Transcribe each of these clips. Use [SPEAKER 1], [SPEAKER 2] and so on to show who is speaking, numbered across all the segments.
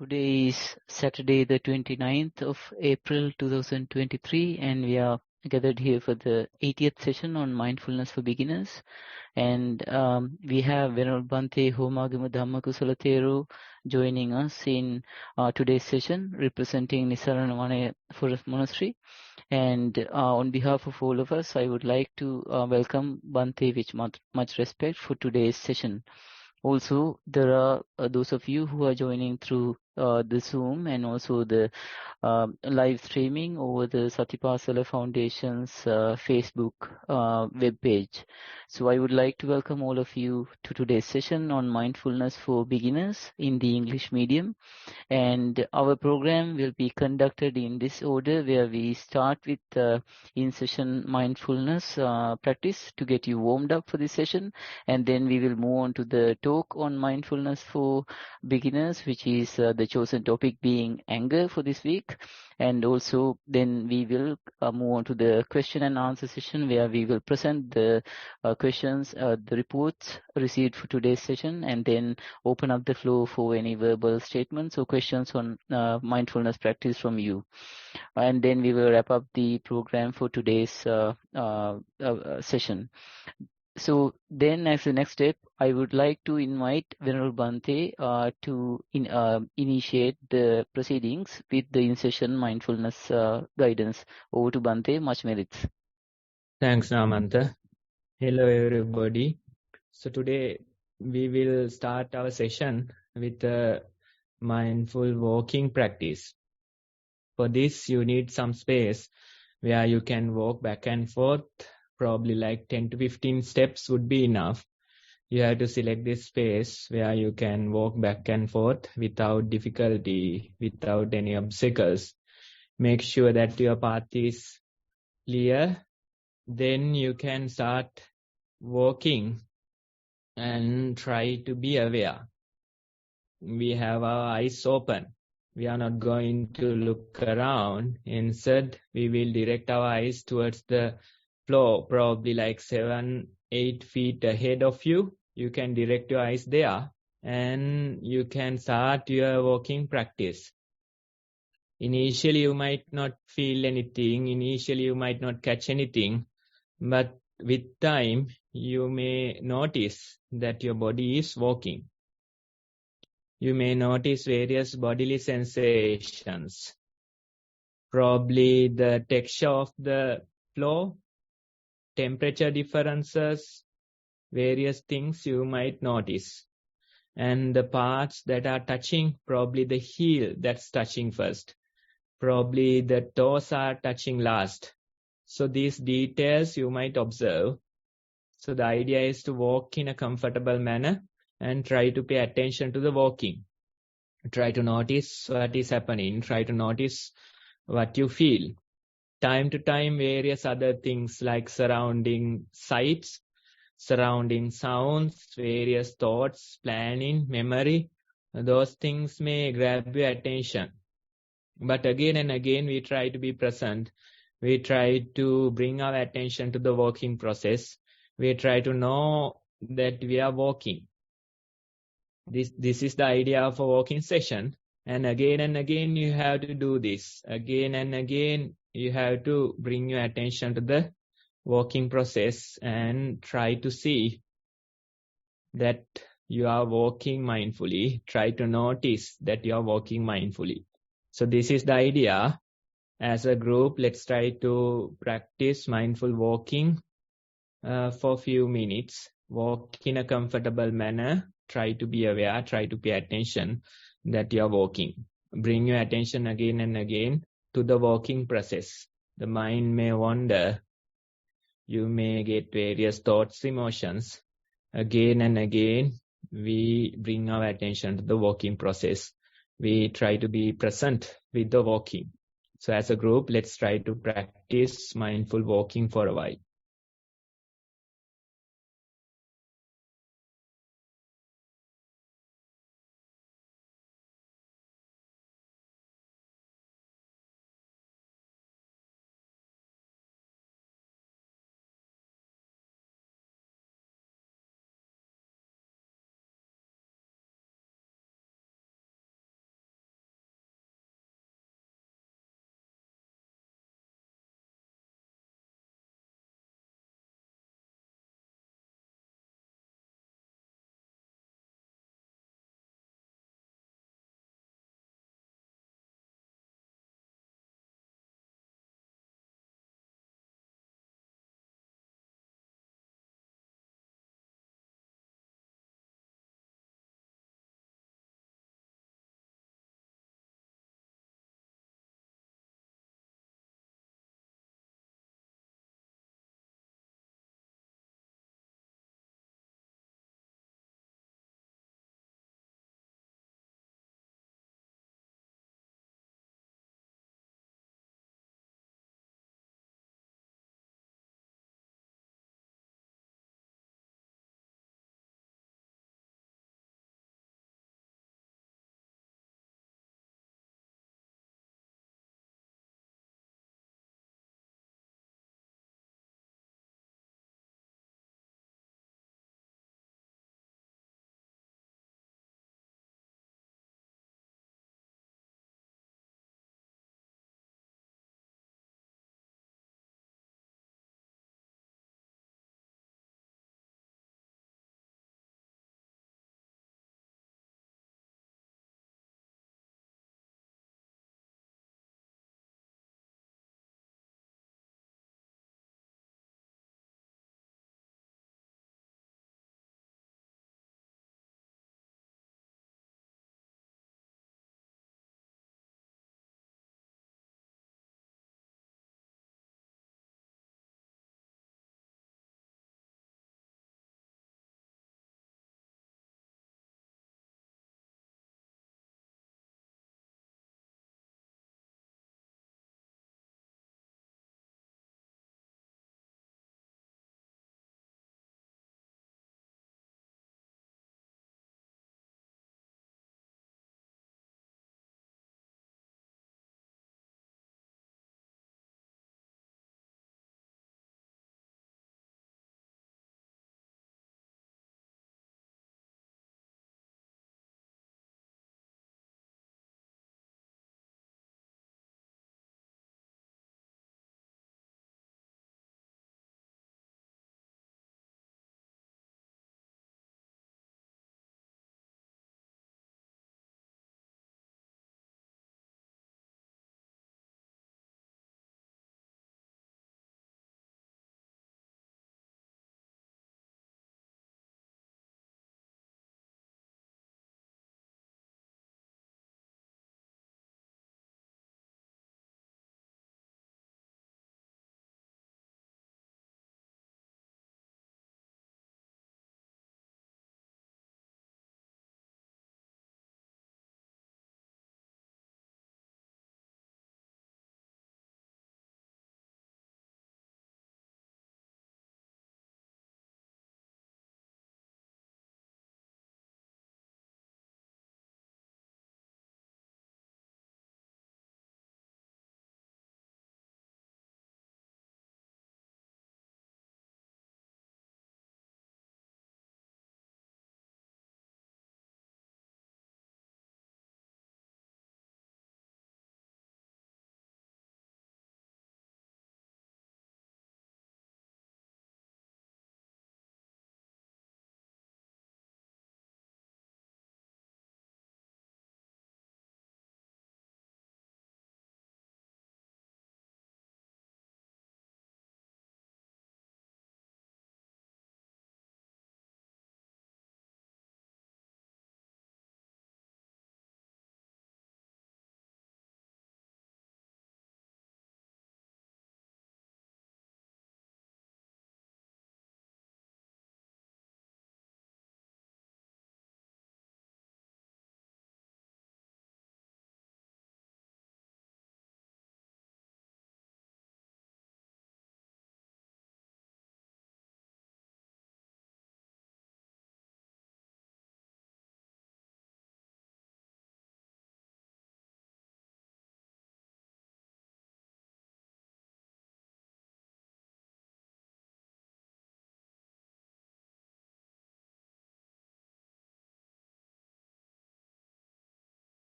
[SPEAKER 1] Today is Saturday, the 29th of April 2023, and we are gathered here for the 80th session on Mindfulness for Beginners. And we have Venerable Bhante Homagama Dhamma Kusala Thero joining us in today's session, representing Nissarana Vanaya Forest Monastery. And on behalf of all of us, I would like to welcome Bhante with much respect for today's session. Also, there are those of you who are joining through the Zoom and also the live streaming over the Satipasala Foundation's Facebook web page. So I would like to welcome all of you to today's session on Mindfulness for Beginners in the English medium. And our program will be conducted in this order, where we start with in-session mindfulness practice to get you warmed up for this session, and then we will move on to the talk on mindfulness for beginners, which is the chosen topic being anger for this week. And also then we will move on to the question and answer session, where we will present the questions, the reports received for today's session, and then open up the floor for any verbal statements or questions on mindfulness practice from you. And then we will wrap up the program for today's session. So then, as the next step, I would like to invite Venerable Bhante to initiate the proceedings with the in-session mindfulness guidance. Over to Bhante, much merits.
[SPEAKER 2] Thanks, Namanta. Hello, everybody. So today we will start our session with a mindful walking practice. For this, you need some space where you can walk back and forth. Probably like 10 to 15 steps would be enough. You have to select this space where you can walk back and forth without difficulty, without any obstacles. Make sure that your path is clear. Then you can start walking and try to be aware. We have our eyes open. We are not going to look around. Instead, we will direct our eyes towards the floor, probably like 7-8 feet ahead of you. You can direct your eyes there and you can start your walking practice. Initially, you might not feel anything. Initially, you might not catch anything. But with time, you may notice that your body is walking. You may notice various bodily sensations. Probably the texture of the floor, temperature differences, various things you might notice. And the parts that are touching, probably the heel that's touching first. Probably the toes are touching last. So these details you might observe. So the idea is to walk in a comfortable manner and try to pay attention to the walking. Try to notice what is happening. Try to notice what you feel. Time to time, various other things like surrounding sights, surrounding sounds, various thoughts, planning, memory, those things may grab your attention. But again and again, we try to be present. We try to bring our attention to the walking process. We try to know that we are walking. This is the idea of a walking session. And again, you have to do this. Again and again, you have to bring your attention to the walking process and try to see that you are walking mindfully. Try to notice that you are walking mindfully. So this is the idea. As a group, let's try to practice mindful walking for a few minutes. Walk in a comfortable manner. Try to be aware. Try to pay attention that you are walking. Bring your attention again and again to the walking process. The mind may wander. You may get various thoughts, emotions. Again and again, we bring our attention to the walking process. We try to be present with the walking. So as a group, let's try to practice mindful walking for a while.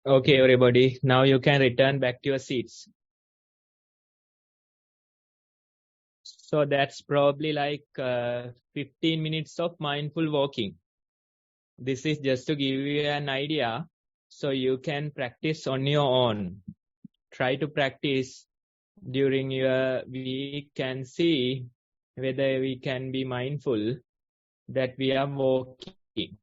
[SPEAKER 2] Okay, everybody. Now you can return back to your seats. So that's probably like 15 minutes of mindful walking. This is just to give you an idea so you can practice on your own. Try to practice during your week and see whether we can be mindful that we are walking.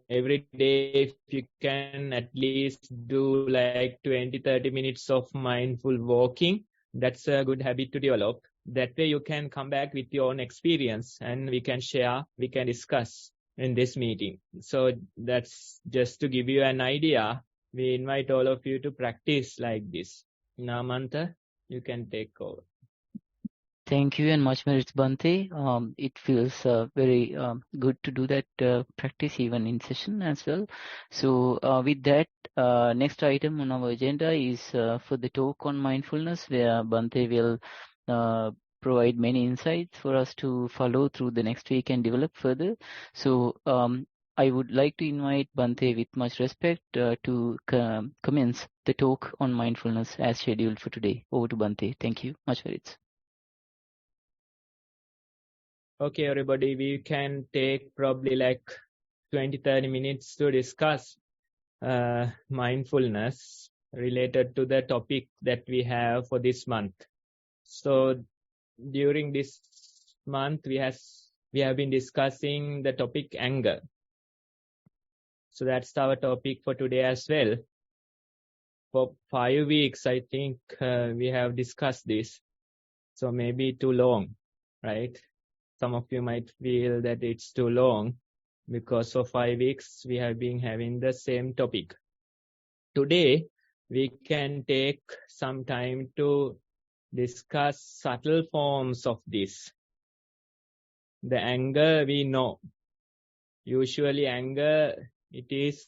[SPEAKER 2] Every day, if you can at least do like 20-30 minutes of mindful walking, that's a good habit to develop. That way you can come back with your own experience and we can share, we can discuss in this meeting. So that's just to give you an idea. We invite all of you to practice like this. Namanta, you can take over.
[SPEAKER 1] Thank you and much merits, Bante. It feels very good to do that practice even in session as well. So with that, next item on our agenda is for the talk on mindfulness, where Bante will provide many insights for us to follow through the next week and develop further. So I would like to invite Bante with much respect to commence the talk on mindfulness as scheduled for today. Over to Bante. Thank you. Much merits.
[SPEAKER 2] Okay, everybody, we can take probably like 20-30 minutes to discuss mindfulness related to the topic that we have for this month. So during this month, we have been discussing the topic anger. So that's our topic for today as well. For 5 weeks, I think we have discussed this. So maybe too long, right? Some of you might feel that it's too long because for 5 weeks we have been having the same topic. Today, we can take some time to discuss subtle forms of this. The anger we know. Usually anger, it is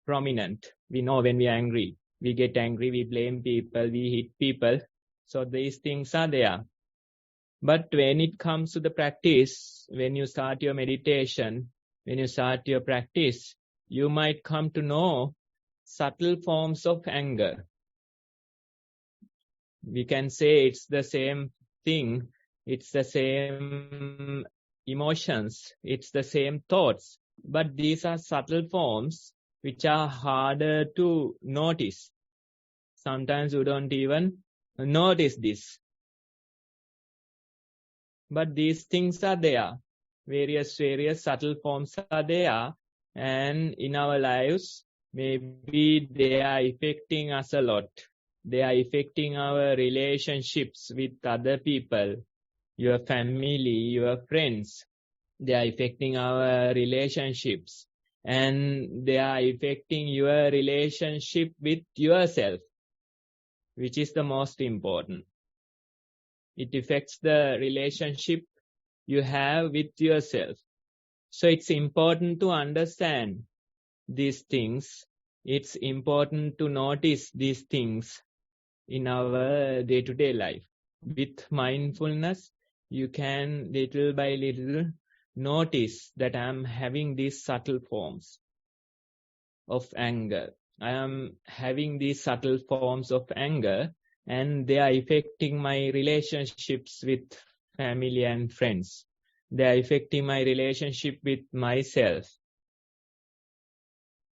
[SPEAKER 2] prominent. We know when we are angry. We get angry, we blame people, we hit people. So these things are there. But when it comes to the practice, when you start your meditation, when you start your practice, you might come to know subtle forms of anger. We can say it's the same thing, it's the same emotions, it's the same thoughts, but these are subtle forms which are harder to notice. Sometimes you don't even notice this. But these things are there. Various subtle forms are there. And in our lives, maybe they are affecting us a lot. They are affecting our relationships with other people, your family, your friends. They are affecting our relationships. And they are affecting your relationship with yourself, which is the most important. It affects the relationship you have with yourself. So it's important to understand these things. It's important to notice these things in our day-to-day life. With mindfulness, you can little by little notice that I'm having these subtle forms of anger. I am having these subtle forms of anger, and they are affecting my relationships with family and friends. They are affecting my relationship with myself.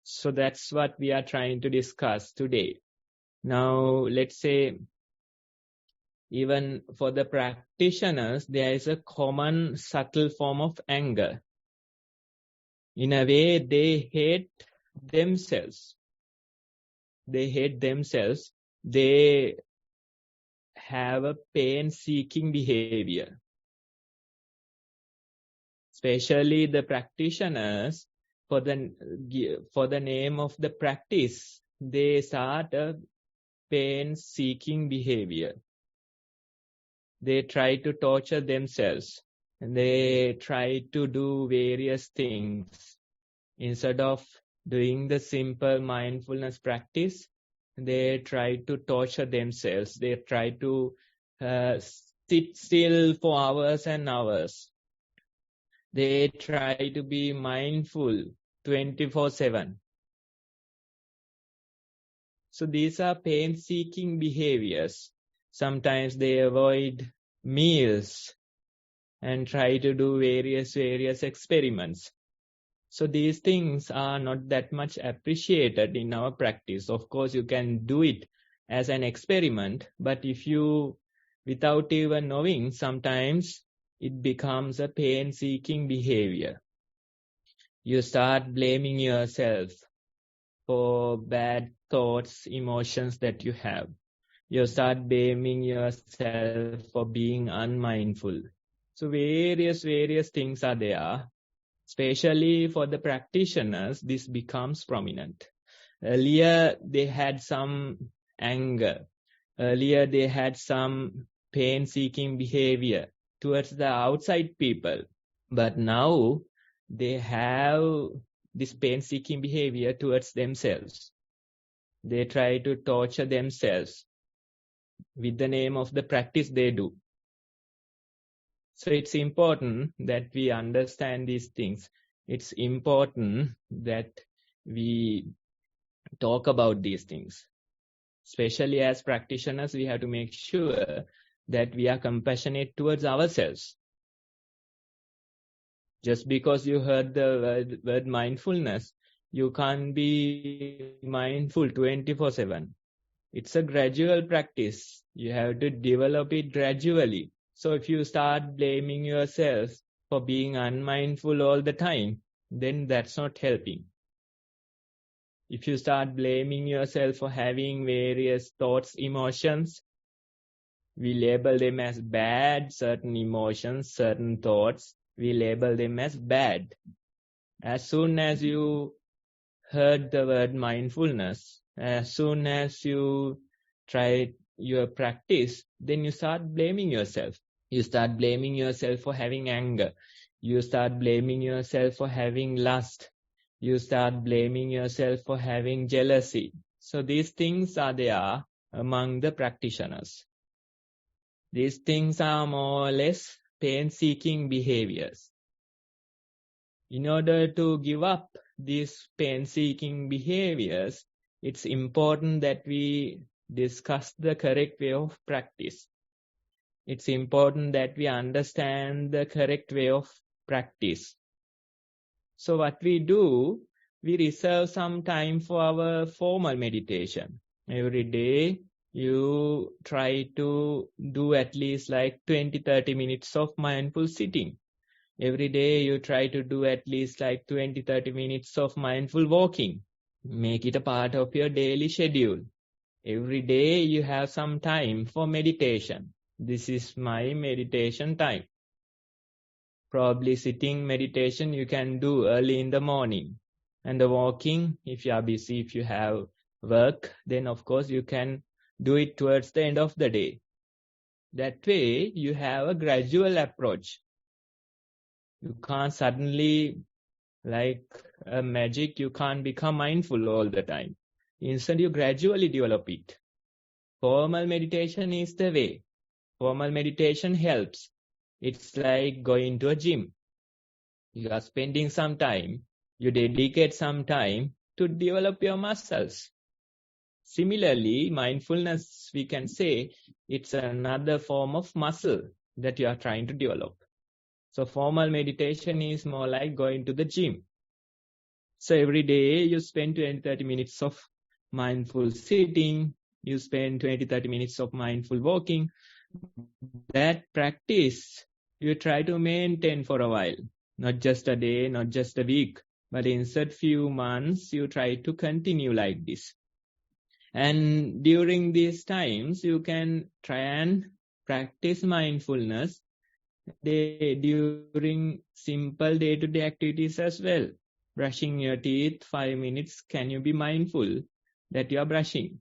[SPEAKER 2] So that's what we are trying to discuss today. Now, let's say, even for the practitioners, there is a common subtle form of anger. In a way, they hate themselves. They hate themselves. They have a pain-seeking behavior. Especially the practitioners, for the name of the practice, they start a pain-seeking behavior. They try to torture themselves. And they try to do various things. Instead of doing the simple mindfulness practice, they try to torture themselves. They try to sit still for hours and hours. They try to be mindful 24/7. So these are pain-seeking behaviors. Sometimes they avoid meals and try to do various experiments. So these things are not that much appreciated in our practice. Of course, you can do it as an experiment, but if you, without even knowing, sometimes it becomes a pain-seeking behavior. You start blaming yourself for bad thoughts, emotions that you have. You start blaming yourself for being unmindful. So various things are there. Especially for the practitioners, this becomes prominent. Earlier, they had some anger. Earlier, they had some pain-seeking behavior towards the outside people. But now, they have this pain-seeking behavior towards themselves. They try to torture themselves with the name of the practice they do. So it's important that we understand these things. It's important that we talk about these things. Especially as practitioners, we have to make sure that we are compassionate towards ourselves. Just because you heard the word mindfulness, you can't be mindful 24/7. It's a gradual practice. You have to develop it gradually. So if you start blaming yourself for being unmindful all the time, then that's not helping. If you start blaming yourself for having various thoughts, emotions, we label them as bad, certain emotions, certain thoughts, we label them as bad. As soon as you heard the word mindfulness, as soon as you try your practice, then you start blaming yourself. You start blaming yourself for having anger. You start blaming yourself for having lust. You start blaming yourself for having jealousy. So these things are there among the practitioners. These things are more or less pain-seeking behaviors. In order to give up these pain-seeking behaviors, it's important that we discuss the correct way of practice. It's important that we understand the correct way of practice. So what we do, we reserve some time for our formal meditation. Every day, you try to do at least like 20-30 minutes of mindful sitting. Every day, you try to do at least like 20-30 minutes of mindful walking. Make it a part of your daily schedule. Every day, you have some time for meditation. This is my meditation time. Probably sitting meditation you can do early in the morning. And the walking, if you are busy, if you have work, then of course you can do it towards the end of the day. That way, you have a gradual approach. You can't suddenly, like a magic, you can't become mindful all the time. Instead, you gradually develop it. Formal meditation is the way. Formal meditation helps. It's like going to a gym. You are spending some time, you dedicate some time to develop your muscles. Similarly, mindfulness, we can say, it's another form of muscle that you are trying to develop. So formal meditation is more like going to the gym. So every day you spend 20-30 minutes of mindful sitting, you spend 20-30 minutes of mindful walking. That practice you try to maintain for a while. Not just a day, not just a week, but instead few months you try to continue like this. And during these times, you can try and practice mindfulness during simple day-to-day activities as well. Brushing your teeth, 5 minutes, can you be mindful that you are brushing?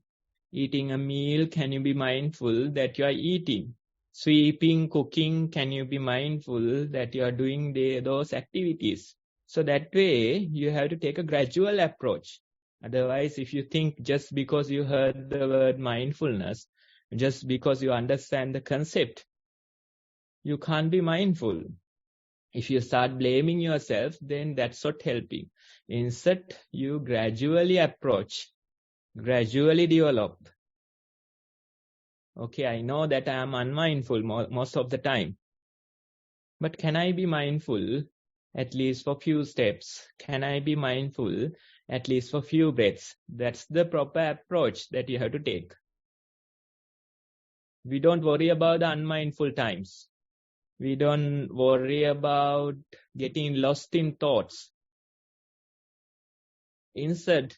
[SPEAKER 2] Eating a meal, can you be mindful that you are eating? Sweeping, cooking, can you be mindful that you are doing those activities? So that way, you have to take a gradual approach. Otherwise, if you think just because you heard the word mindfulness, just because you understand the concept, you can't be mindful. If you start blaming yourself, then that's not helping. Instead, you gradually approach gradually develop. Okay, I know that I am unmindful most of the time. But can I be mindful at least for few steps? Can I be mindful at least for few breaths? That's the proper approach that you have to take. We don't worry about the unmindful times. We don't worry about getting lost in thoughts. Instead,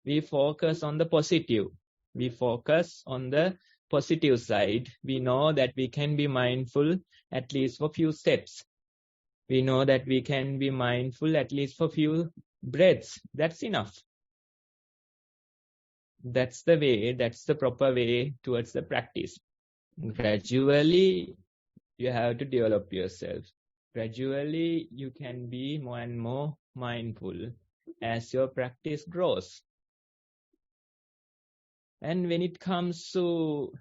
[SPEAKER 2] we focus on the positive. We focus on the positive side. We know that we can be mindful at least for few steps. We know that we can be mindful at least for few breaths. That's enough. That's the way, that's the proper way towards the practice. Gradually, you have to develop yourself. Gradually, you can be more and more mindful as your practice grows. And when it comes to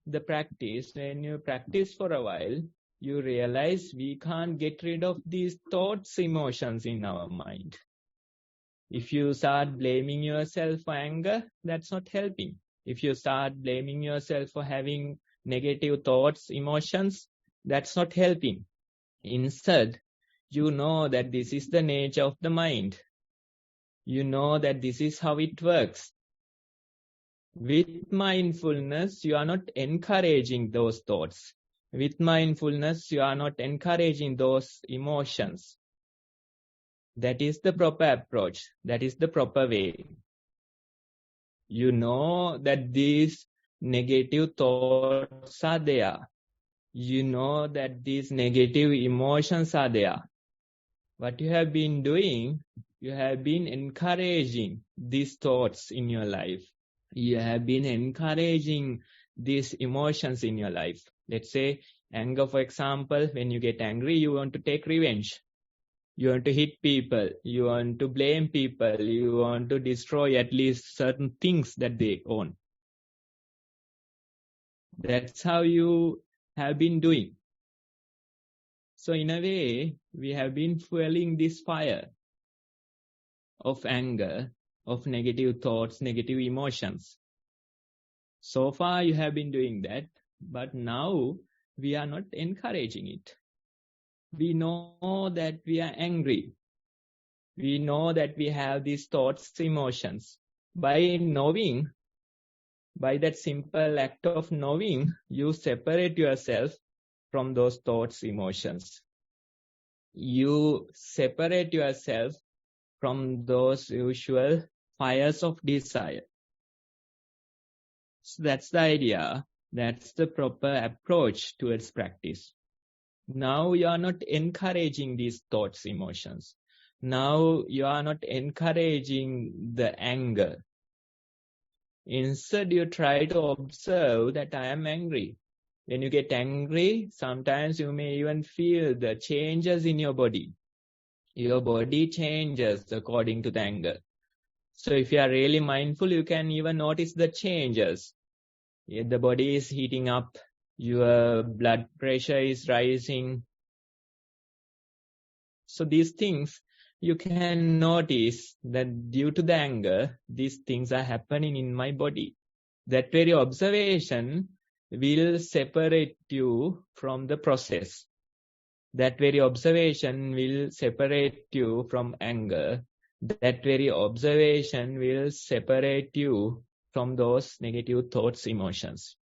[SPEAKER 2] the practice, when you practice for a while, you realize we can't get rid of these thoughts, emotions in our mind. If you start blaming yourself for anger, that's not helping. If you start blaming yourself for having negative thoughts, emotions, that's not helping. Instead, you know that this is the nature of the mind. You know that this is how it works. With mindfulness, you are not encouraging those thoughts. With mindfulness, you are not encouraging those emotions. That is the proper approach. That is the proper way. You know that these negative thoughts are there. You know that these negative emotions are there. What you have been doing, you have been encouraging these thoughts in your life. You have been encouraging these emotions in your life. Let's say anger, for example, when you get angry, you want to take revenge. You want to hit people. You want to blame people. You want to destroy at least certain things that they own. That's how you have been doing. So in a way, we have been fueling this fire of anger, of negative thoughts, negative emotions. So far you have been doing that, but now we are not encouraging it. We know that we are angry. We know that we have these thoughts, emotions. By knowing, by that simple act of knowing, you separate yourself from those thoughts, emotions. You separate yourself from those usual fires of desire. So that's the idea. That's the proper approach towards practice. Now you are not encouraging these thoughts, emotions. Now you are not encouraging the anger. Instead, you try to observe that I am angry. When you get angry, sometimes you may even feel the changes in your body. Your body changes according to the anger. So if you are really mindful, you can even notice the changes. The body is heating up, your blood pressure is rising. So these things, you can notice that due to the anger, these things are happening in my body. That very observation will separate you from the process. That very observation will separate you from anger. That very observation will separate you from those negative thoughts, emotions.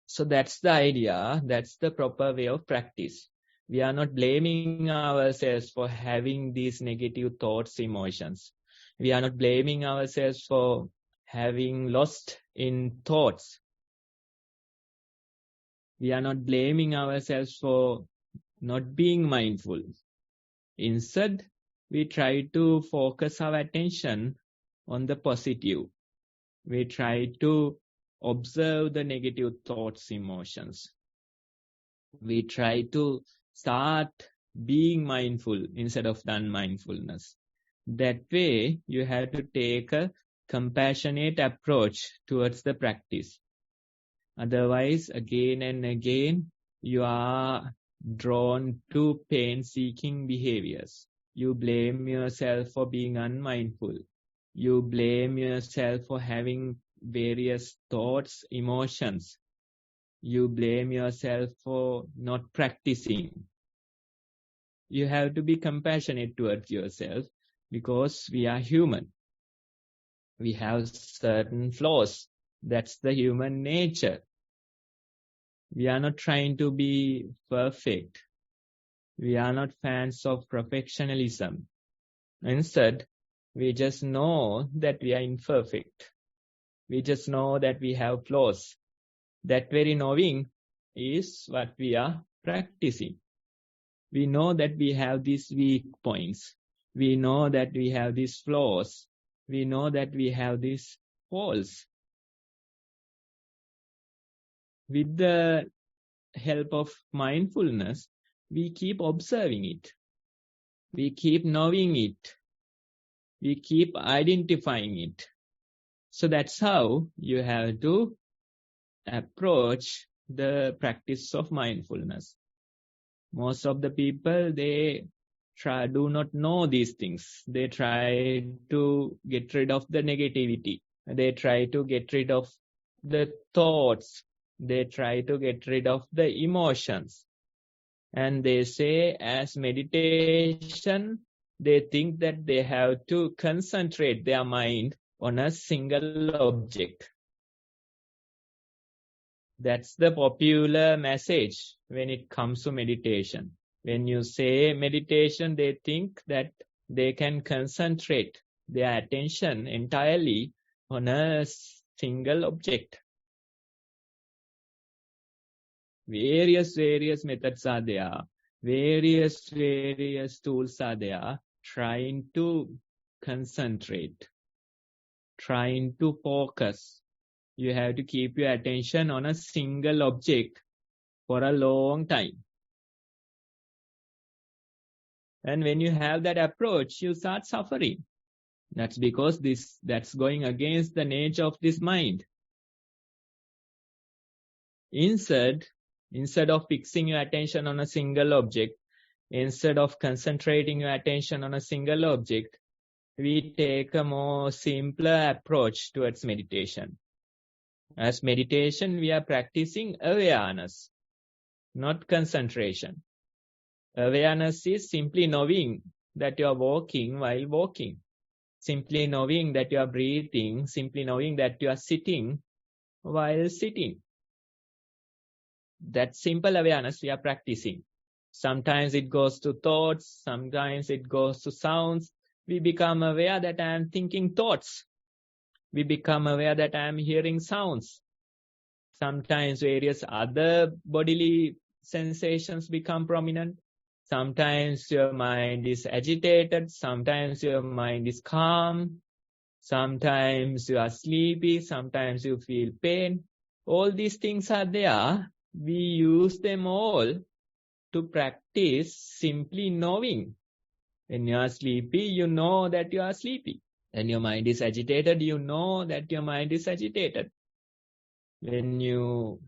[SPEAKER 2] So that's the idea. That's the proper way of practice. We are not blaming ourselves for having these negative thoughts, emotions. We are not blaming ourselves for having lost in thoughts. We are not blaming ourselves for not being mindful. Instead, we try to focus our attention on the positive. We try to observe the negative thoughts, emotions. We try to start being mindful instead of the unmindfulness. That way, you have to take a compassionate approach towards the practice. Otherwise, again and again, you are drawn to pain-seeking behaviors. You blame yourself for being unmindful. You blame yourself for having various thoughts, emotions. You blame yourself for not practicing. You have to be compassionate towards yourself because we are human. We have certain flaws. That's the human nature. We are not trying to be perfect. We are not fans of perfectionism. Instead, we just know that we are imperfect. We just know that we have flaws. That very knowing is what we are practicing. We know that we have these weak points. We know that we have these flaws. We know that we have these faults. With the help of mindfulness, we keep observing it. We keep knowing it. We keep identifying it. So that's how you have to approach the practice of mindfulness. Most of the people, they do not know these things. They try to get rid of the negativity. They try to get rid of the thoughts. They try to get rid of the emotions. And they say as meditation, they think that they have to concentrate their mind on a single object. That's the popular message when it comes to meditation. When you say meditation, they think that they can concentrate their attention entirely on a single object. Various methods are there. Various tools are there trying to concentrate, trying to focus. You have to keep your attention on a single object for a long time. And when you have that approach, you start suffering. That's because that's going against the nature of this mind. Instead of fixing your attention on a single object, instead of concentrating your attention on a single object, we take a more simpler approach towards meditation. As meditation, we are practicing awareness, not concentration. Awareness is simply knowing that you are walking while walking, simply knowing that you are breathing, simply knowing that you are sitting while sitting. That simple awareness we are practicing. Sometimes it goes to thoughts, sometimes it goes to sounds. We become aware that I am thinking thoughts. We become aware that I am hearing sounds. Sometimes various other bodily sensations become prominent. Sometimes your mind is agitated. Sometimes your mind is calm. Sometimes you are sleepy. Sometimes you feel pain. All these things are there. We use them all to practice simply knowing. When you are sleepy, you know that you are sleepy. When your mind is agitated, you know that your mind is agitated. When you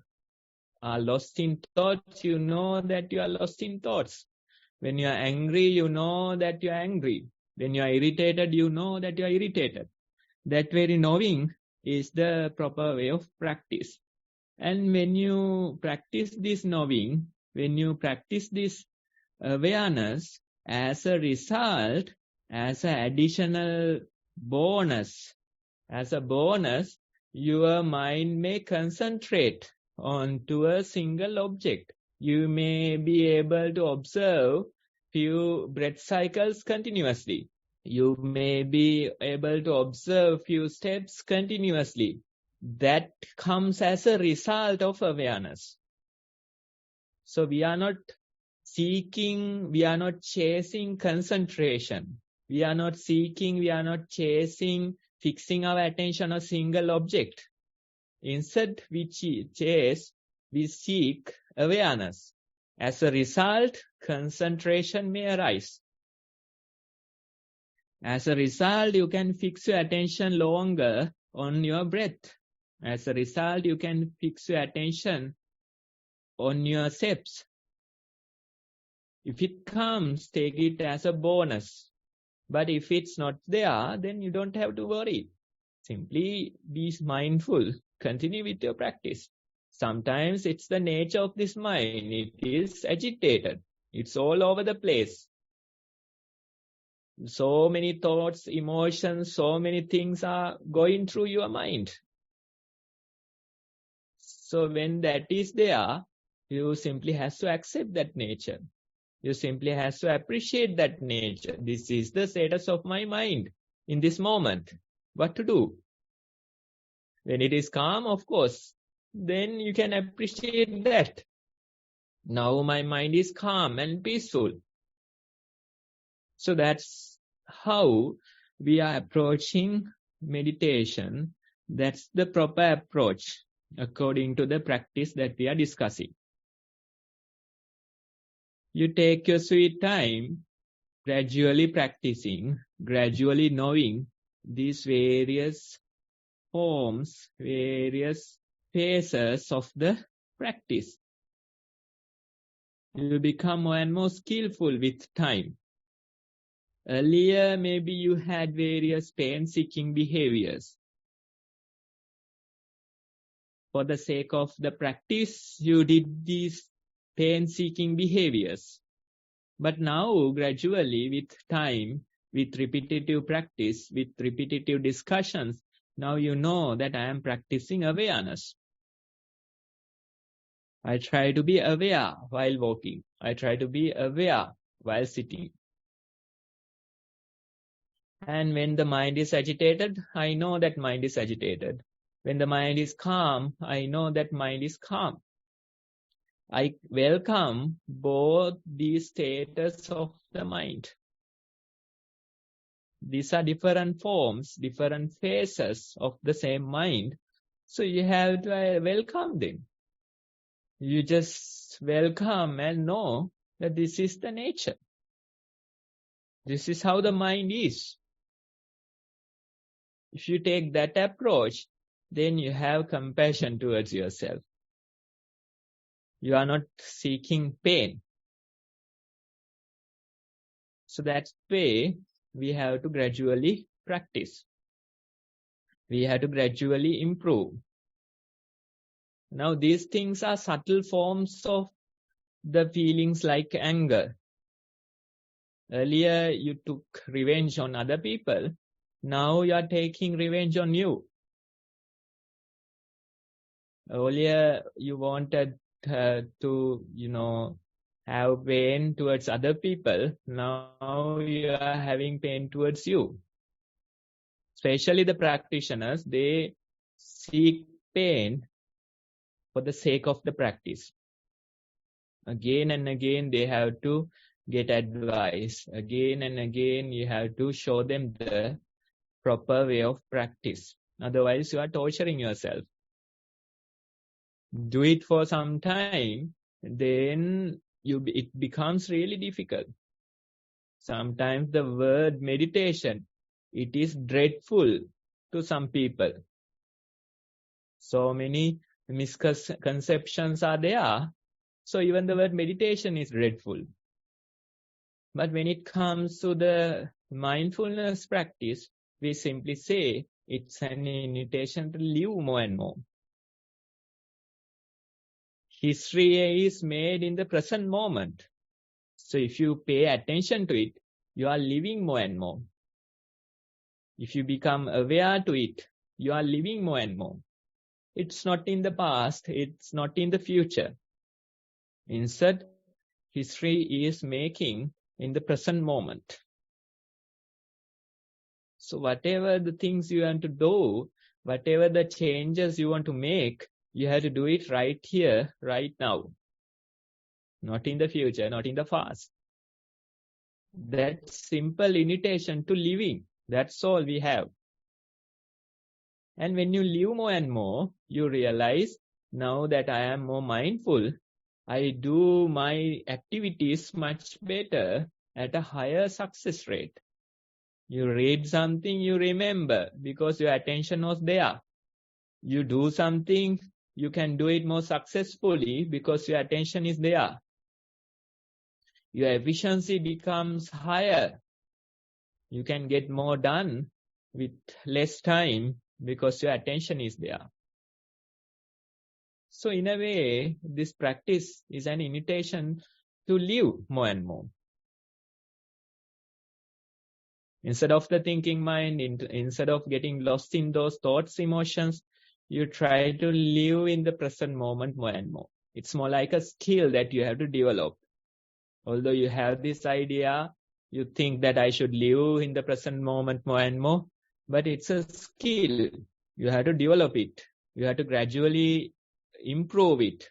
[SPEAKER 2] are lost in thoughts, you know that you are lost in thoughts. When you are angry, you know that you are angry. When you are irritated, you know that you are irritated. That very knowing is the proper way of practice. And when you practice this knowing, when you practice this awareness, as a result, as an additional bonus, your mind may concentrate onto a single object. You may be able to observe few breath cycles continuously. You may be able to observe few steps continuously. That comes as a result of awareness. So we are not seeking, we are not chasing concentration. We are not seeking, we are not chasing, fixing our attention on a single object. Instead, we seek awareness. As a result, concentration may arise. As a result, you can fix your attention longer on your breath. As a result, you can fix your attention on your steps. If it comes, take it as a bonus. But if it's not there, then you don't have to worry. Simply be mindful. Continue with your practice. Sometimes it's the nature of this mind. It is agitated. It's all over the place. So many thoughts, emotions, so many things are going through your mind. So when that is there, you simply have to accept that nature. You simply have to appreciate that nature. This is the status of my mind in this moment. What to do? When it is calm, of course, then you can appreciate that. Now my mind is calm and peaceful. So that's how we are approaching meditation. That's the proper approach according to the practice that we are discussing. You take your sweet time, gradually practicing, gradually knowing these various forms, various phases of the practice. You will become more and more skillful with time. Earlier, maybe you had various pain-seeking behaviors. For the sake of the practice, you did these pain-seeking behaviors. But now, gradually, with time, with repetitive practice, with repetitive discussions, now you know that I am practicing awareness. I try to be aware while walking. I try to be aware while sitting. And when the mind is agitated, I know that mind is agitated. When the mind is calm, I know that mind is calm. I welcome both these states of the mind. These are different forms, different phases of the same mind. So you have to welcome them. You just welcome and know that this is the nature. This is how the mind is. If you take that approach, then you have compassion towards yourself. You are not seeking pain. So that's the way we have to gradually practice. We have to gradually improve. Now these things are subtle forms of the feelings like anger. Earlier you took revenge on other people. Now you are taking revenge on you. Earlier you wanted to, have pain towards other people. Now you are having pain towards you. Especially the practitioners, they seek pain for the sake of the practice. Again and again they have to get advice. Again and again you have to show them the proper way of practice. Otherwise you are torturing yourself. Do it for some time, then it becomes really difficult. Sometimes the word meditation, it is dreadful to some people. So many misconceptions are there. So even the word meditation is dreadful. But when it comes to the mindfulness practice, we simply say it's an invitation to live more and more. History is made in the present moment. So if you pay attention to it, you are living more and more. If you become aware to it, you are living more and more. It's not in the past, it's not in the future. Instead, history is making in the present moment. So whatever the things you want to do, whatever the changes you want to make, you have to do it right here, right now. Not in the future, not in the past. That simple invitation to living, that's all we have. And when you live more and more, you realize now that I am more mindful, I do my activities much better at a higher success rate. You read something, you remember because your attention was there. You do something, you can do it more successfully because your attention is there. Your efficiency becomes higher. You can get more done with less time because your attention is there. So in a way, this practice is an invitation to live more and more. Instead of the thinking mind, instead of getting lost in those thoughts, emotions, you try to live in the present moment more and more. It's more like a skill that you have to develop. Although you have this idea, you think that I should live in the present moment more and more, but it's a skill. You have to develop it. You have to gradually improve it.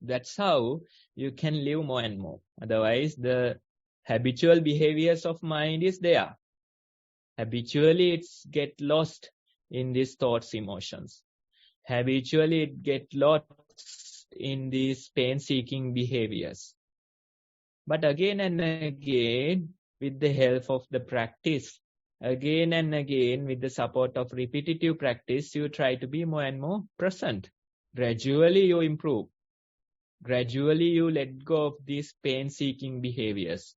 [SPEAKER 2] That's how you can live more and more. Otherwise, the habitual behaviors of mind is there. Habitually, it's get lost in these thoughts, emotions. Habitually, it get lost in these pain-seeking behaviors. But again and again, with the help of the practice, again and again, with the support of repetitive practice, you try to be more and more present. Gradually, you improve. Gradually, you let go of these pain-seeking behaviors.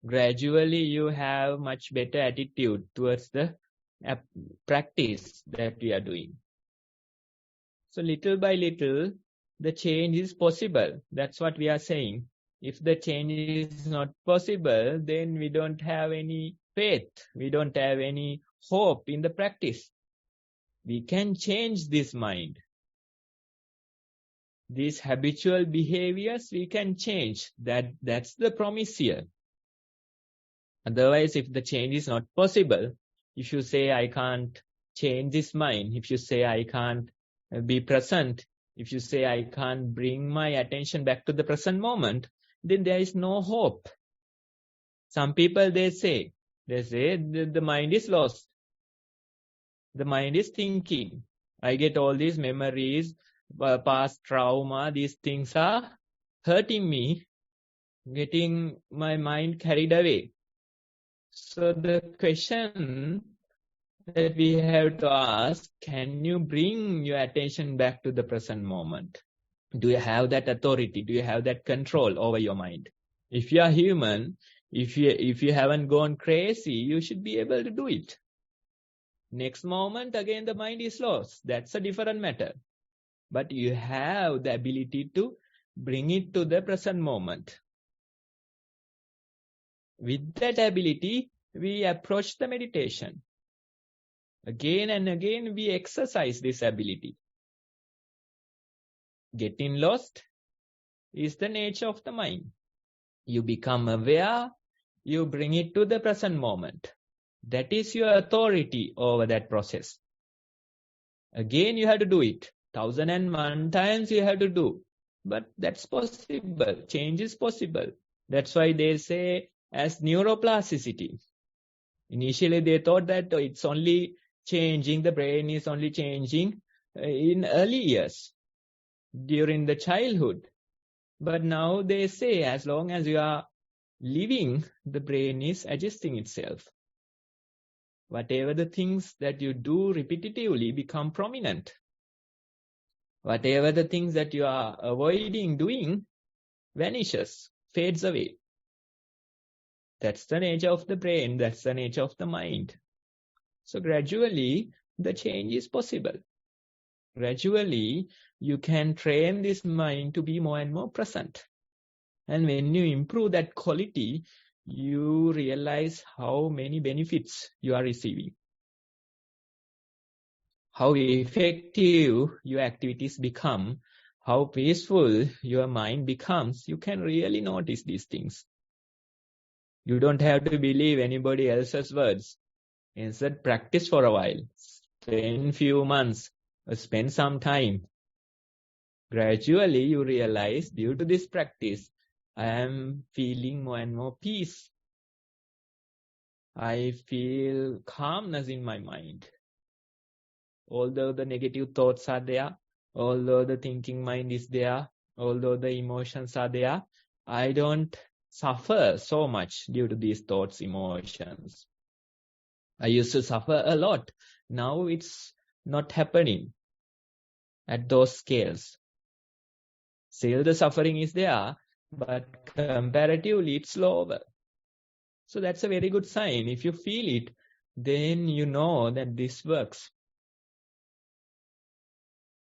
[SPEAKER 2] Gradually, you have much better attitude towards the practice that we are doing. So little by little, the change is possible. That's what we are saying. If the change is not possible, then we don't have any faith. We don't have any hope in the practice. We can change this mind. These habitual behaviors we can change. That's the promise here. Otherwise, if the change is not possible, if you say I can't change this mind, if you say I can't be present, if you say I can't bring my attention back to the present moment, then there is no hope. Some people, they say the mind is lost. The mind is thinking. I get all these memories, past trauma, these things are hurting me, getting my mind carried away. So the question that we have to ask, can you bring your attention back to the present moment? Do you have that authority? Do you have that control over your mind? If you are human, if you haven't gone crazy, you should be able to do it. Next moment, again, the mind is lost. That's a different matter. But you have the ability to bring it to the present moment. With that ability, we approach the meditation. Again and again, we exercise this ability. Getting lost is the nature of the mind. You become aware, you bring it to the present moment. That is your authority over that process. Again, you have to do it. 1001 times you have to do. But that's possible. Change is possible. That's why they say as neuroplasticity. Initially, they thought that it's only changing, the brain is only changing in early years, during the childhood. But now they say as long as you are living, the brain is adjusting itself. Whatever the things that you do repetitively become prominent. Whatever the things that you are avoiding doing vanishes, fades away. That's the nature of the brain. That's the nature of the mind. So gradually, the change is possible. Gradually, you can train this mind to be more and more present. And when you improve that quality, you realize how many benefits you are receiving. How effective your activities become, how peaceful your mind becomes, you can really notice these things. You don't have to believe anybody else's words. Instead, practice for a while. Spend few months, spend some time. Gradually, you realize due to this practice, I am feeling more and more peace. I feel calmness in my mind. Although the negative thoughts are there, although the thinking mind is there, although the emotions are there, I don't suffer so much due to these thoughts, emotions. I used to suffer a lot. Now it's not happening at those scales. Still the suffering is there, but comparatively it's lower. So that's a very good sign. If you feel it, then you know that this works.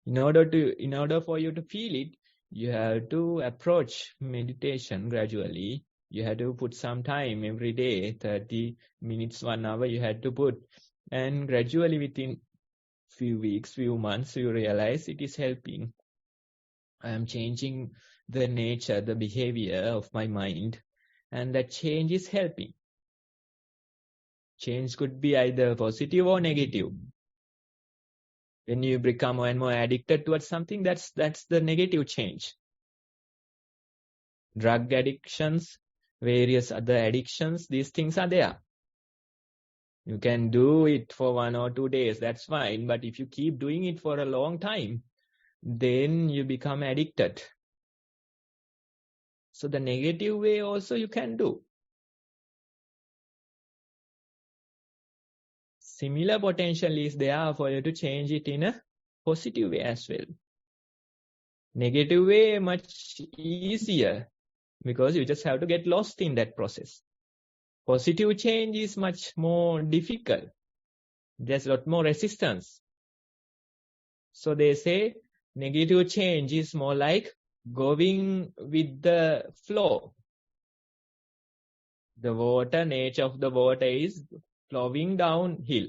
[SPEAKER 2] In order for you to feel it, you have to approach meditation gradually. You have to put some time every day, 30 minutes, 1 hour you have to put. And gradually within few weeks, few months, you realize it is helping. I am changing the nature, the behavior of my mind. And that change is helping. Change could be either positive or negative. When you become more and more addicted towards something, that's the negative change. Drug addictions, various other addictions, these things are there. You can do it for 1 or 2 days, that's fine. But if you keep doing it for a long time, then you become addicted. So the negative way also you can do. Similar potential is there for you to change it in a positive way as well. Negative way much easier because you just have to get lost in that process. Positive change is much more difficult. There's a lot more resistance. So they say negative change is more like going with the flow. The water, nature of the water is flowing downhill.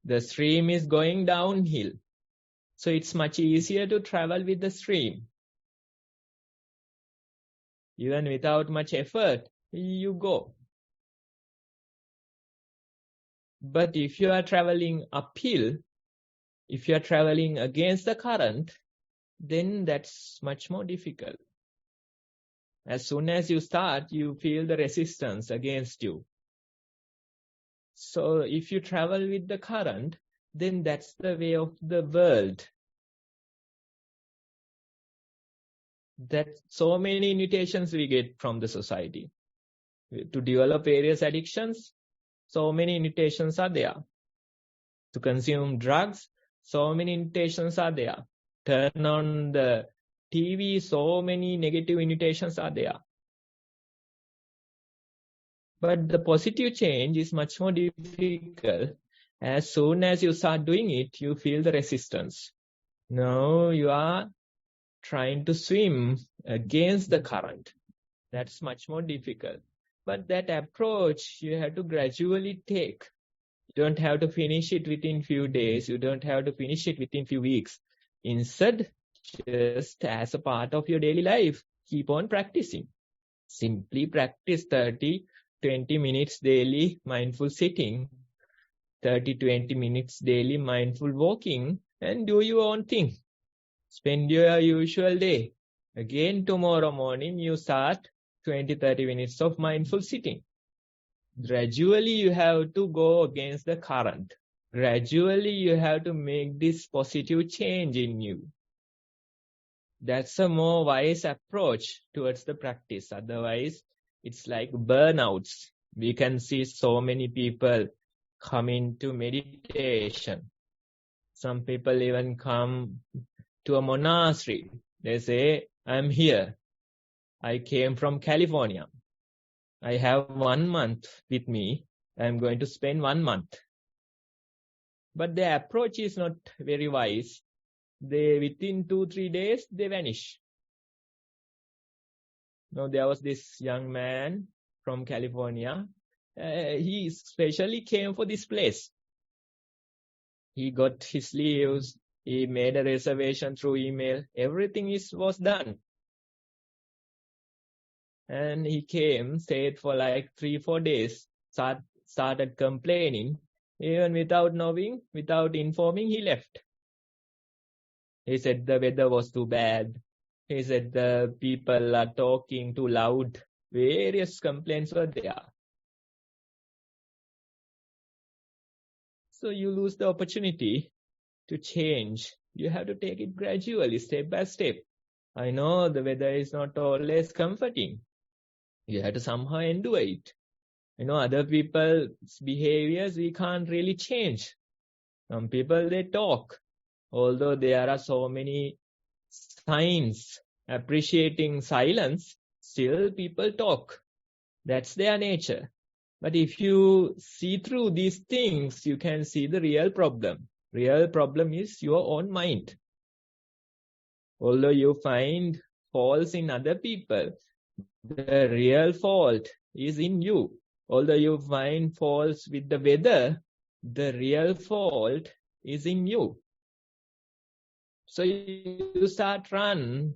[SPEAKER 2] The stream is going downhill. So it's much easier to travel with the stream. Even without much effort, you go. But if you are traveling uphill, if you are traveling against the current, then that's much more difficult. As soon as you start, you feel the resistance against you. So if you travel with the current, then that's the way of the world. That so many invitations we get from the society to develop various addictions. So many invitations are there. To consume drugs, so many invitations are there. Turn on the TV, so many negative invitations are there. But the positive change is much more difficult. As soon as you start doing it, you feel the resistance. Now you are trying to swim against the current. That's much more difficult. But that approach you have to gradually take. You don't have to finish it within few days. You don't have to finish it within few weeks. Instead, just as a part of your daily life, keep on practicing. Simply practice 30-20 minutes daily mindful sitting, 30-20 minutes daily mindful walking, and do your own thing. Spend your usual day. Again, tomorrow morning, you start 20-30 minutes of mindful sitting. Gradually, you have to go against the current. Gradually, you have to make this positive change in you. That's a more wise approach towards the practice. Otherwise, it's like burnouts. We can see so many people coming to meditation. Some people even come to a monastery. They say, I'm here. I came from California. I have 1 month with me. I'm going to spend 1 month. But their approach is not very wise. Within 2-3 days, they vanish. Now, there was this young man from California. He specially came for this place. He got his leaves. He made a reservation through email. Everything was done. And he came, stayed for like 3-4 days, started complaining. Even without knowing, without informing, he left. He said the weather was too bad. He said the people are talking too loud. Various complaints were there. So you lose the opportunity to change. You have to take it gradually, step by step. I know the weather is not always comforting. You have to somehow endure it. Other people's behaviors we can't really change. Some people, they talk. Although there are so many signs appreciating silence, still people talk. That's their nature. But if you see through these things, you can see the real problem. Real problem is your own mind. Although you find faults in other people, the real fault is in you. Although you find faults with the weather, the real fault is in you. So you start running,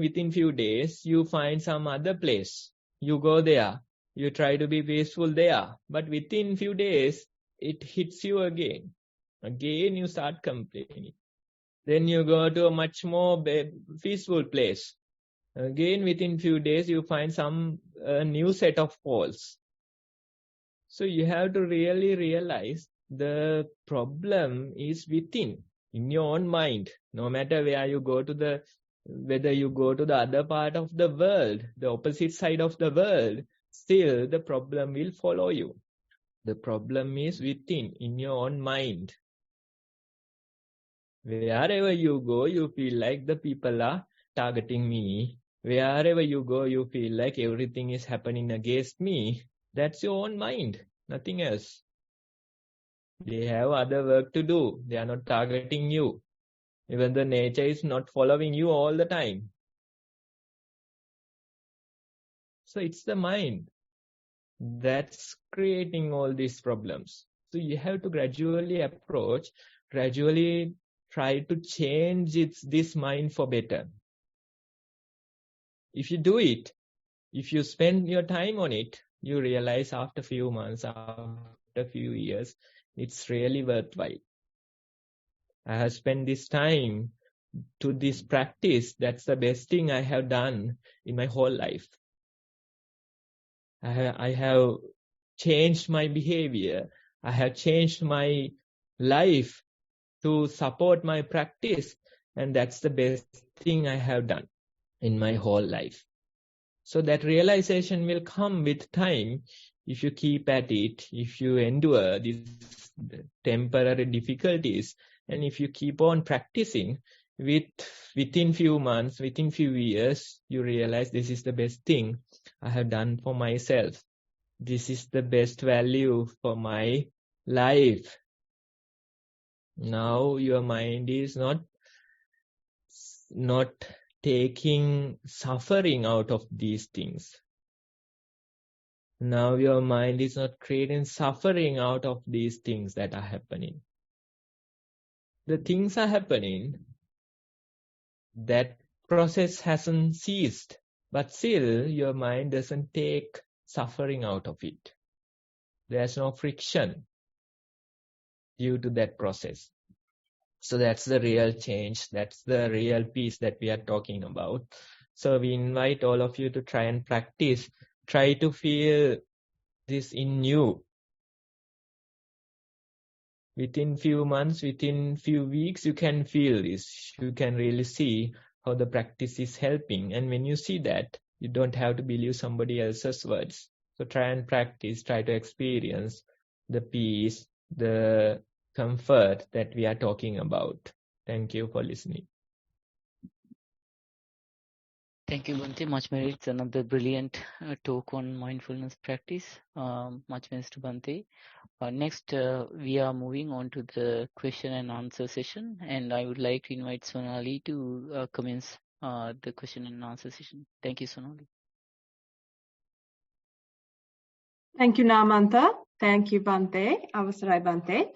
[SPEAKER 2] within few days, you find some other place. You go there, you try to be peaceful there, but within few days, it hits you again. Again, you start complaining. Then you go to a much more peaceful place. Again, within few days, you find some new set of faults. So you have to really realize the problem is within, in your own mind. No matter where you go to whether you go to the other part of the world, the opposite side of the world, still the problem will follow you. The problem is within, in your own mind. Wherever you go, you feel like the people are targeting me. Wherever you go, you feel like everything is happening against me. That's your own mind, nothing else. They have other work to do. They are not targeting you. Even the nature is not following you all the time. So it's the mind that's creating all these problems. So you have to gradually approach, gradually try to change this mind for better. If you do it, if you spend your time on it, you realize after a few months, after a few years, it's really worthwhile. I have spent this time to this practice. That's the best thing I have done in my whole life. I have changed my behavior. I have changed my life to support my practice. And that's the best thing I have done in my whole life. So that realization will come with time if you keep at it, if you endure these temporary difficulties, and if you keep on practicing, within few months, within few years, you realize this is the best thing I have done for myself. This is the best value for my life. Now your mind is not taking suffering out of these things. Now your mind is not creating suffering out of these things that are happening. The things are happening, that process hasn't ceased, but still your mind doesn't take suffering out of it. There's no friction due to that process. So that's the real change. That's the real peace that we are talking about. So we invite all of you to try and practice. Try to feel this in you. Within few months, within few weeks, you can feel this. You can really see how the practice is helping. And when you see that, you don't have to believe somebody else's words. So try and practice, try to experience the peace, the comfort that we are talking about. Thank you for listening.
[SPEAKER 1] Thank you, Bhante. Much merit. It's another brilliant talk on mindfulness practice. Much merit to Bhante. Next, we are moving on to the question and answer session, and I would like to invite Sonali to commence the question and answer session. Thank you, Sonali.
[SPEAKER 3] Thank you, Namanta. Thank you, Bhante. Avasarai Bhante.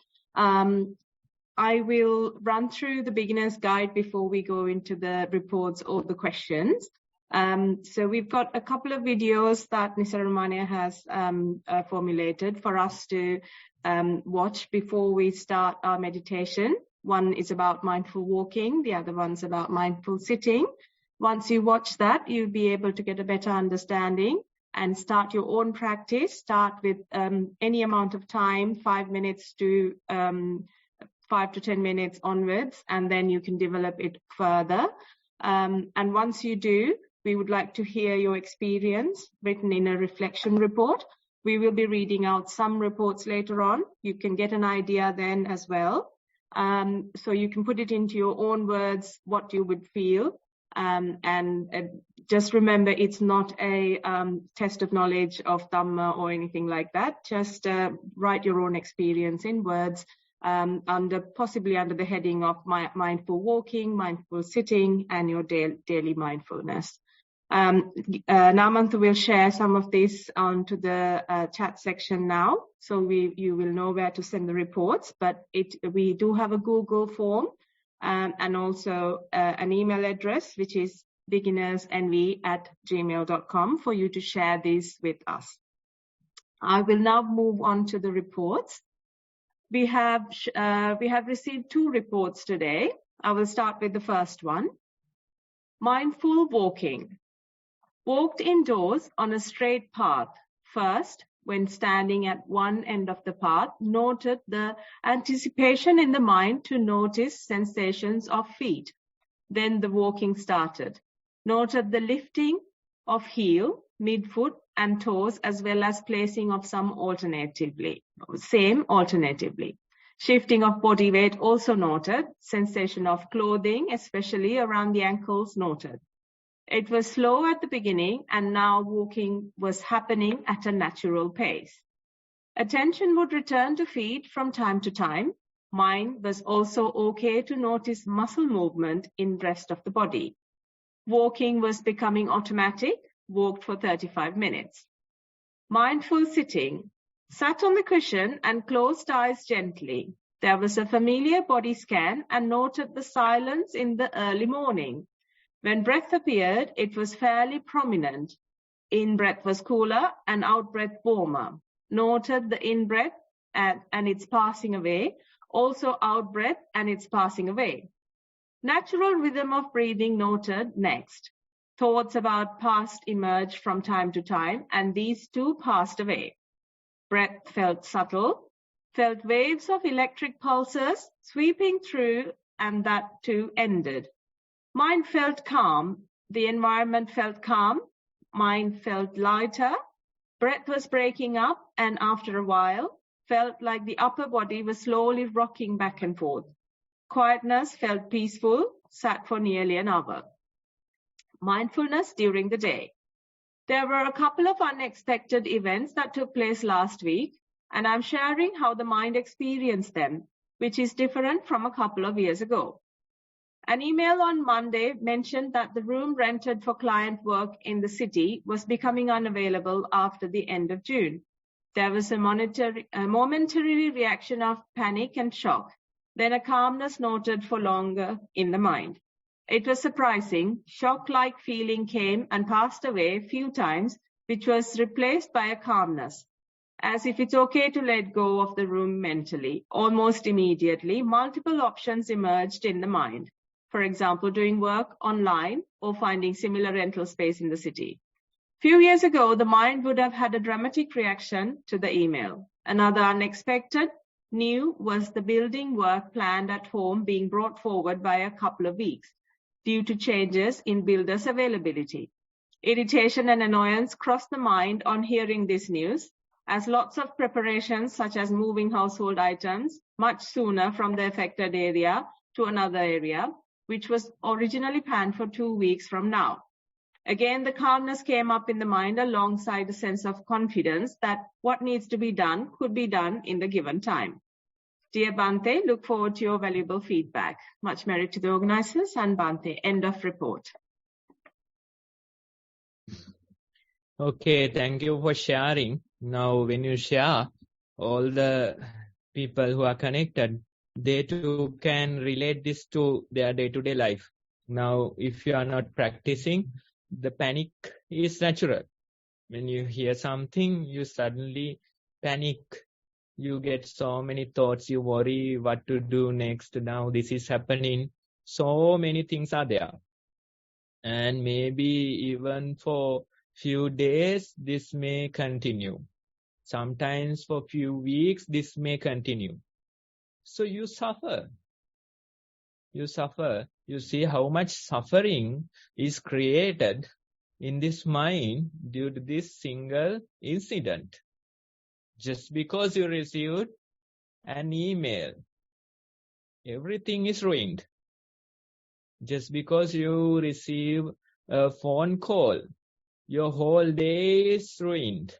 [SPEAKER 3] I will run through the beginner's guide before we go into the reports or the questions. So we've got a couple of videos that Nissarana has formulated for us to watch before we start our meditation. One is about mindful walking, the other one's about mindful sitting. Once you watch that, you'll be able to get a better understanding and start your own practice. Start with any amount of time, 5 minutes to 5 to 10 minutes onwards, and then you can develop it further. And once you do, we would like to hear your experience written in a reflection report. We will be reading out some reports later on. You can get an idea then as well. So you can put it into your own words, what you would feel. Just remember, it's not a test of knowledge of Dhamma or anything like that. Just write your own experience in words, possibly under the heading of mindful walking, mindful sitting, and your daily mindfulness. Namantha will share some of this onto the chat section now, so you will know where to send the reports. But we do have a Google form and also an email address, which is beginnersnv@gmail.com, for you to share this with us. I will now move on to the reports. We have received 2 reports today. I will start with the first one. Mindful walking. Walked indoors on a straight path. First, when standing at one end of the path, noted the anticipation in the mind to notice sensations of feet. Then the walking started. Noted the lifting of heel, midfoot, and toes, as well as placing of some alternatively. Shifting of body weight also noted. Sensation of clothing, especially around the ankles, noted. It was slow at the beginning, and now walking was happening at a natural pace. Attention would return to feet from time to time. Mind was also okay to notice muscle movement in rest of the body. Walking was becoming automatic, walked for 35 minutes. Mindful sitting. Sat on the cushion and closed eyes gently. There was a familiar body scan and noted the silence in the early morning. When breath appeared, it was fairly prominent. In-breath was cooler and out-breath warmer. Noted the in-breath and its passing away, also out-breath and its passing away. Natural rhythm of breathing noted next. Thoughts about past emerged from time to time, and these too passed away. Breath felt subtle, felt waves of electric pulses sweeping through, and that too ended. Mind felt calm. The environment felt calm. Mind felt lighter. Breath was breaking up, and after a while, felt like the upper body was slowly rocking back and forth. Quietness felt peaceful, sat for nearly an hour. Mindfulness during the day. There were a couple of unexpected events that took place last week, and I'm sharing how the mind experienced them, which is different from a couple of years ago. An email on Monday mentioned that the room rented for client work in the city was becoming unavailable after the end of June. There was a momentary reaction of panic and shock, then a calmness noted for longer in the mind. It was surprising. Shock-like feeling came and passed away a few times, which was replaced by a calmness, as if it's okay to let go of the room mentally. Almost immediately, multiple options emerged in the mind. For example, doing work online or finding similar rental space in the city. Few years ago, the mind would have had a dramatic reaction to the email. Another unexpected new was the building work planned at home being brought forward by a couple of weeks due to changes in builders' availability. Irritation and annoyance crossed the mind on hearing this news, as lots of preparations such as moving household items much sooner from the affected area to another area, which was originally planned for 2 weeks from now. Again, the calmness came up in the mind alongside a sense of confidence that what needs to be done could be done in the given time. Dear Bhante, look forward to your valuable feedback. Much merit to the organizers and Bhante. End of report.
[SPEAKER 2] Okay, thank you for sharing. Now, when you share, all the people who are connected, they too can relate this to their day-to-day life. Now, if you are not practicing, the panic is natural. When you hear something, you suddenly panic. You get so many thoughts, you worry what to do next. Now this is happening. So many things are there. And maybe even for few days, this may continue. Sometimes for few weeks, this may continue. So you suffer. You suffer. You see how much suffering is created in this mind due to this single incident. Just because you received an email, everything is ruined. Just because you receive a phone call, your whole day is ruined.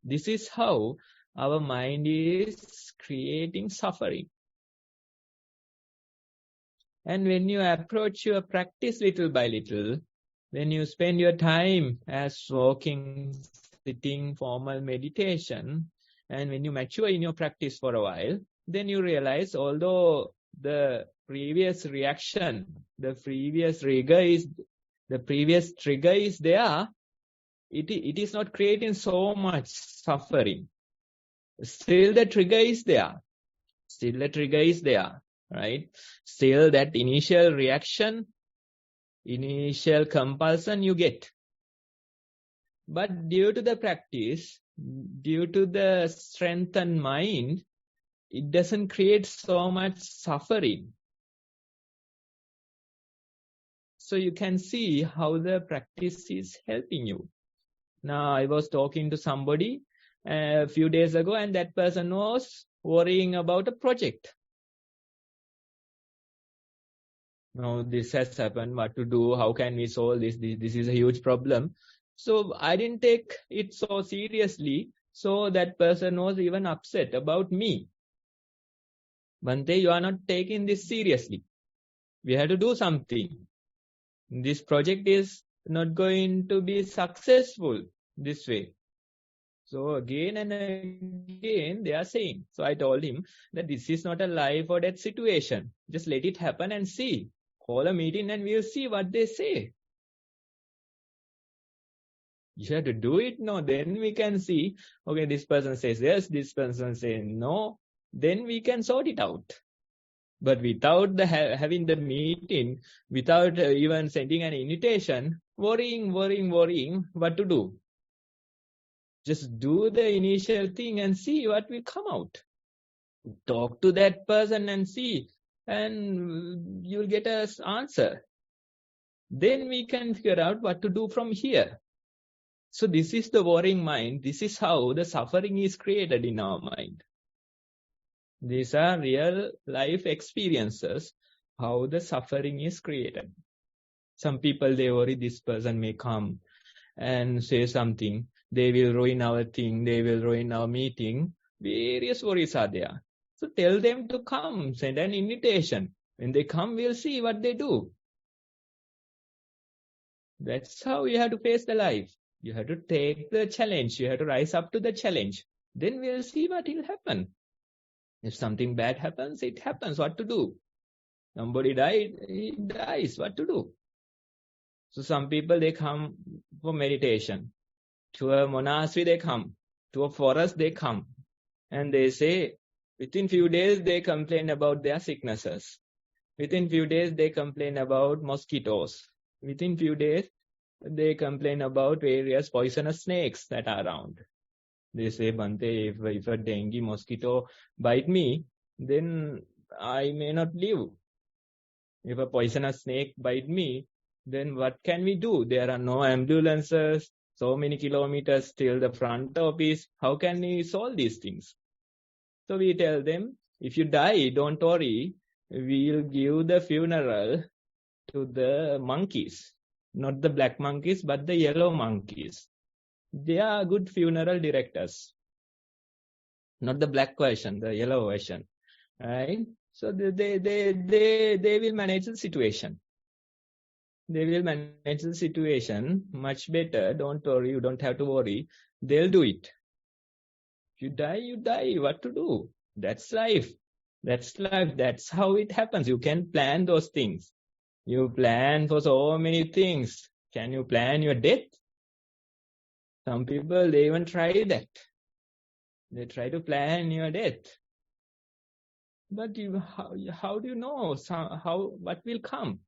[SPEAKER 2] This is how our mind is creating suffering. And when you approach your practice little by little, when you spend your time as walking, sitting, formal meditation, and when you mature in your practice for a while, then you realize although the previous reaction, the previous trigger is there, it is not creating so much suffering. Still the trigger is there. Right? Still that initial reaction, initial compulsion you get. But due to the practice, due to the strengthened mind, it doesn't create so much suffering. So you can see how the practice is helping you. Now, I was talking to somebody a few days ago, and that person was worrying about a project. Now, this has happened, what to do, how can we solve this? This is a huge problem. So I didn't take it so seriously. So that person was even upset about me. Bhante, you are not taking this seriously. We have to do something. This project is not going to be successful this way. So again and again they are saying. So I told him that this is not a life or death situation. Just let it happen and see. Call a meeting and we'll see what they say. You have to do it. No, then we can see, okay, this person says yes, this person says no. Then we can sort it out. But without having the meeting, without even sending an invitation, worrying, what to do? Just do the initial thing and see what will come out. Talk to that person and see, and you'll get an answer. Then we can figure out what to do from here. So this is the worrying mind. This is how the suffering is created in our mind. These are real life experiences, how the suffering is created. Some people, they worry this person may come and say something. They will ruin our thing. They will ruin our meeting. Various worries are there. So tell them to come. Send an invitation. When they come, we'll see what they do. That's how you have to face the life. You have to take the challenge. You have to rise up to the challenge. Then we'll see what will happen. If something bad happens, it happens. What to do? Somebody died, he dies. What to do? So some people, they come for meditation. To a monastery, they come. To a forest, they come. And they say, within few days, they complain about their sicknesses. Within few days, they complain about mosquitoes. Within few days, they complain about various poisonous snakes that are around. They say, Bhante, if a dengue mosquito bite me, then I may not live. If a poisonous snake bite me, then what can we do? There are no ambulances, so many kilometers till the front office. How can we solve these things? So we tell them, if you die, don't worry. We'll give the funeral to the monkeys. Not the black monkeys, but the yellow monkeys. They are good funeral directors. Not the black version, the yellow version. Right? So they will manage the situation. They will manage the situation much better. Don't worry, you don't have to worry. They'll do it. If you die, you die. What to do? That's life. That's life. That's how it happens. You can plan those things. You plan for so many things. Can you plan your death? Some people, they even try that. They try to plan your death. But how do you know what will come?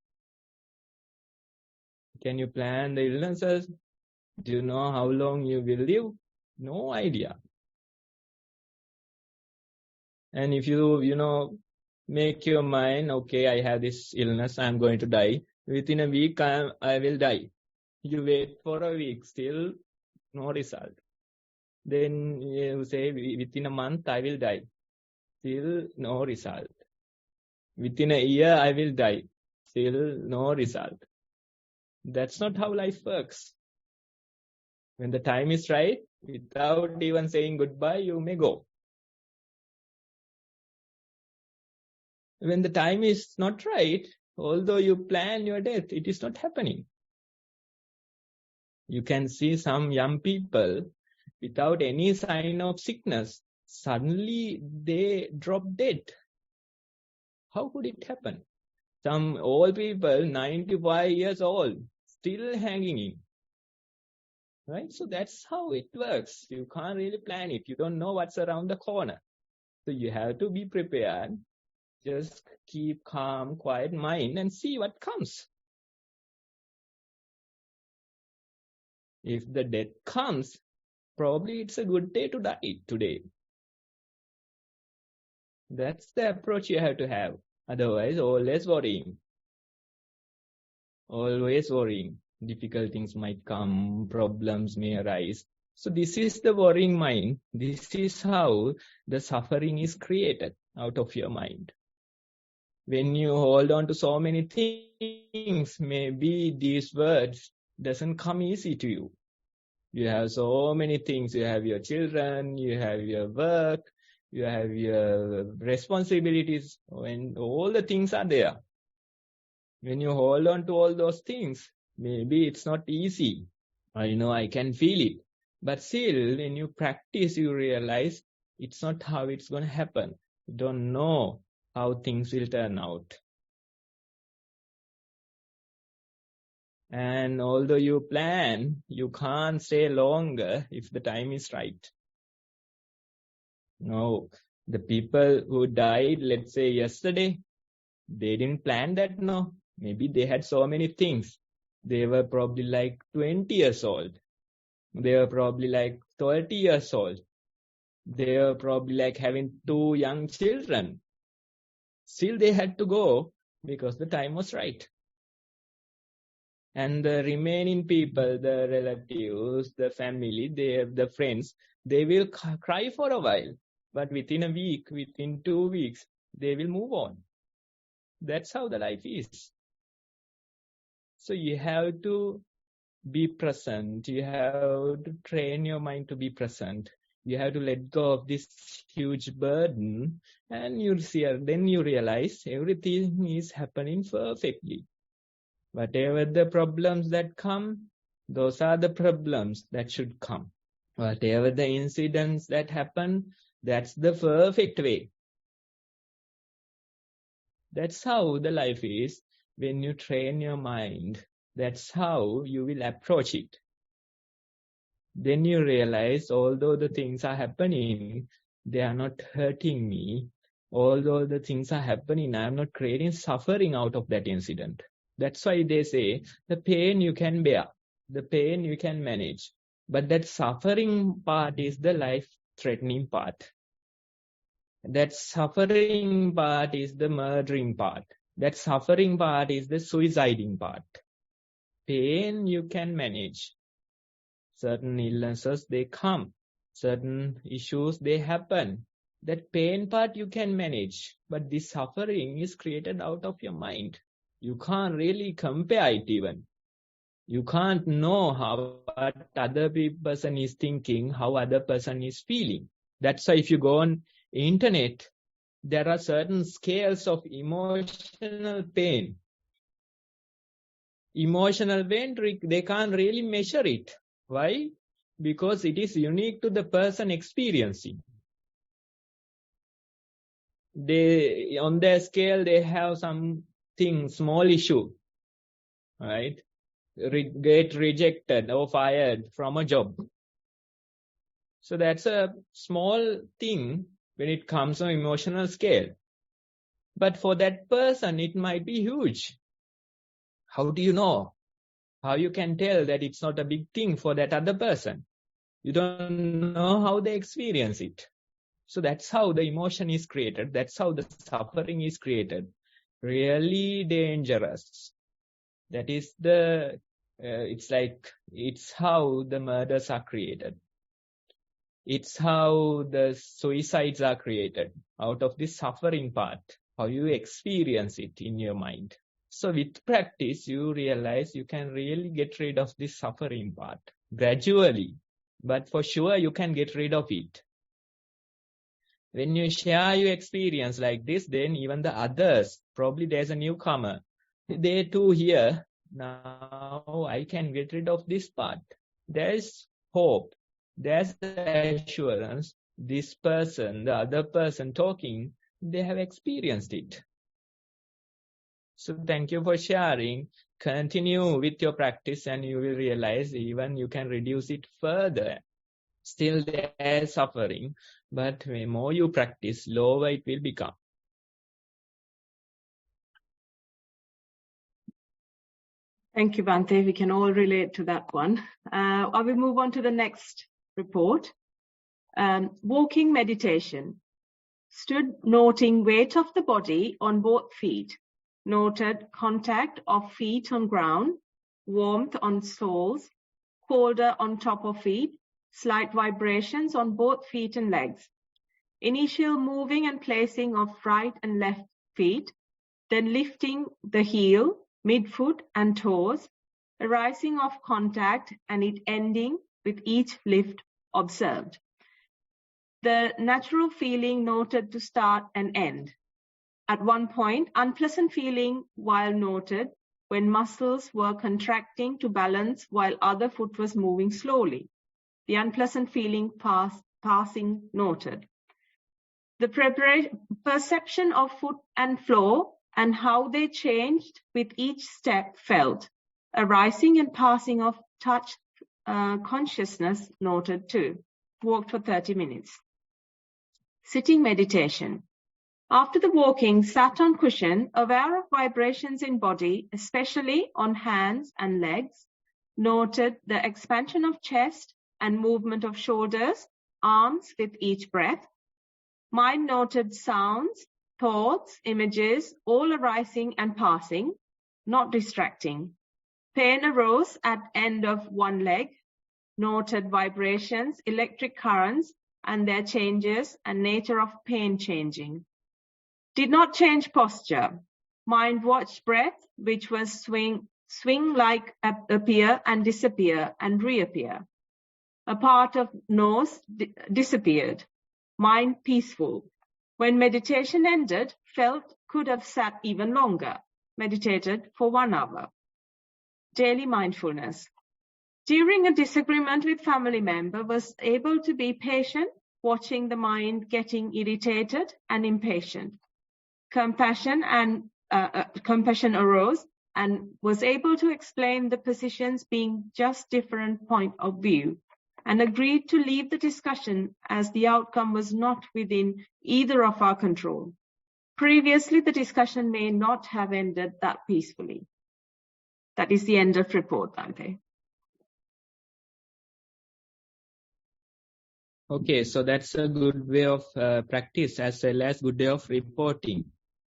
[SPEAKER 2] Can you plan the illnesses? Do you know how long you will live? No idea. And if you make your mind, okay, I have this illness, I'm going to die. Within a week, I will die. You wait for a week, still no result. Then you say, within a month, I will die. Still no result. Within a year, I will die. Still no result. That's not how life works. When the time is right, without even saying goodbye, you may go. When the time is not right, although you plan your death, it is not happening. You can see some young people without any sign of sickness, suddenly they drop dead. How could it happen? Some old people, 95 years old, still hanging in. Right? So that's how it works. You can't really plan it. You don't know what's around the corner. So you have to be prepared. Just keep calm, quiet mind and see what comes. If the death comes, probably it's a good day to die today. That's the approach you have to have. Otherwise, always worrying. Always worrying. Difficult things might come, problems may arise. So this is the worrying mind. This is how the suffering is created out of your mind. When you hold on to so many things, maybe these words doesn't come easy to you. You have so many things. You have your children, you have your work, you have your responsibilities, and all the things are there. When you hold on to all those things, maybe it's not easy. I can feel it. But still, when you practice, you realize it's not how it's going to happen. You don't know how things will turn out. And although you plan, you can't stay longer if the time is right. No, the people who died, let's say yesterday, they didn't plan that, no. Maybe they had so many things. They were probably like 20 years old. They were probably like 30 years old. They were probably like having 2 young children. Still they had to go because the time was right. And the remaining people, the relatives, the family, the friends, they will cry for a while. But within a week, within 2 weeks, they will move on. That's how the life is. So you have to be present. You have to train your mind to be present. You have to let go of this huge burden, and then you realize everything is happening perfectly. Whatever the problems that come, those are the problems that should come. Whatever the incidents that happen, that's the perfect way. That's how the life is when you train your mind. That's how you will approach it. Then you realize, although the things are happening, they are not hurting me. Although the things are happening, I am not creating suffering out of that incident. That's why they say, the pain you can bear, the pain you can manage. But that suffering part is the life-threatening part. That suffering part is the murdering part. That suffering part is the suiciding part. Pain you can manage. Certain illnesses, they come. Certain issues, they happen. That pain part you can manage. But this suffering is created out of your mind. You can't really compare it even. You can't know how what other person is thinking, how other person is feeling. That's why if you go on internet, there are certain scales of emotional pain. Emotional pain, they can't really measure it. Why? Because it is unique to the person experiencing. On their scale, they have something, small issue, right? Get rejected or fired from a job. So that's a small thing when it comes on emotional scale. But for that person, it might be huge. How do you know? How you can tell that it's not a big thing for that other person? You don't know how they experience it. So that's how the emotion is created. That's how the suffering is created. Really dangerous. That is it's how the murders are created. It's how the suicides are created out of this suffering part. how you experience it in your mind. So with practice, you realize you can really get rid of this suffering part gradually, but for sure you can get rid of it. When you share your experience like this, then even the others, probably there's a newcomer, they too hear, now I can get rid of this part. There's hope. There's the assurance. This person, the other person talking, they have experienced it. So thank you for sharing. Continue with your practice and you will realize even you can reduce it further. Still there is suffering, but the more you practice, lower it will become.
[SPEAKER 3] Thank you, Bhante. We can all relate to that one. I will move on to the next report. Walking meditation. Stood noting weight of the body on both feet. Noted contact of feet on ground, warmth on soles, colder on top of feet, slight vibrations on both feet and legs. Initial moving and placing of right and left feet, then lifting the heel, midfoot and toes, arising of contact and it ending with each lift observed. The natural feeling noted to start and end. At one point, unpleasant feeling while noted when muscles were contracting to balance while other foot was moving slowly. The unpleasant feeling passing noted. The perception of foot and floor and how they changed with each step felt. Arising and passing of touch consciousness noted too. Walked for 30 minutes. Sitting meditation. After the walking, sat on cushion, aware of vibrations in body, especially on hands and legs, noted the expansion of chest and movement of shoulders, arms with each breath. Mind noted sounds, thoughts, images, all arising and passing, not distracting. Pain arose at end of one leg, noted vibrations, electric currents, and their changes and nature of pain changing. Did not change posture. Mind watched breath, which was swing like appear and disappear and reappear. A part of nose disappeared. Mind peaceful. When meditation ended, felt could have sat even longer. Meditated for 1 hour. Daily mindfulness. During a disagreement with family member, was able to be patient, watching the mind getting irritated and impatient. Compassion arose and was able to explain the positions being just different point of view and agreed to leave the discussion as the outcome was not within either of our control. Previously, the discussion may not have ended that peacefully. That is the end of report, Bhante.
[SPEAKER 2] Okay, so that's a good way of practice as well as good way of reporting.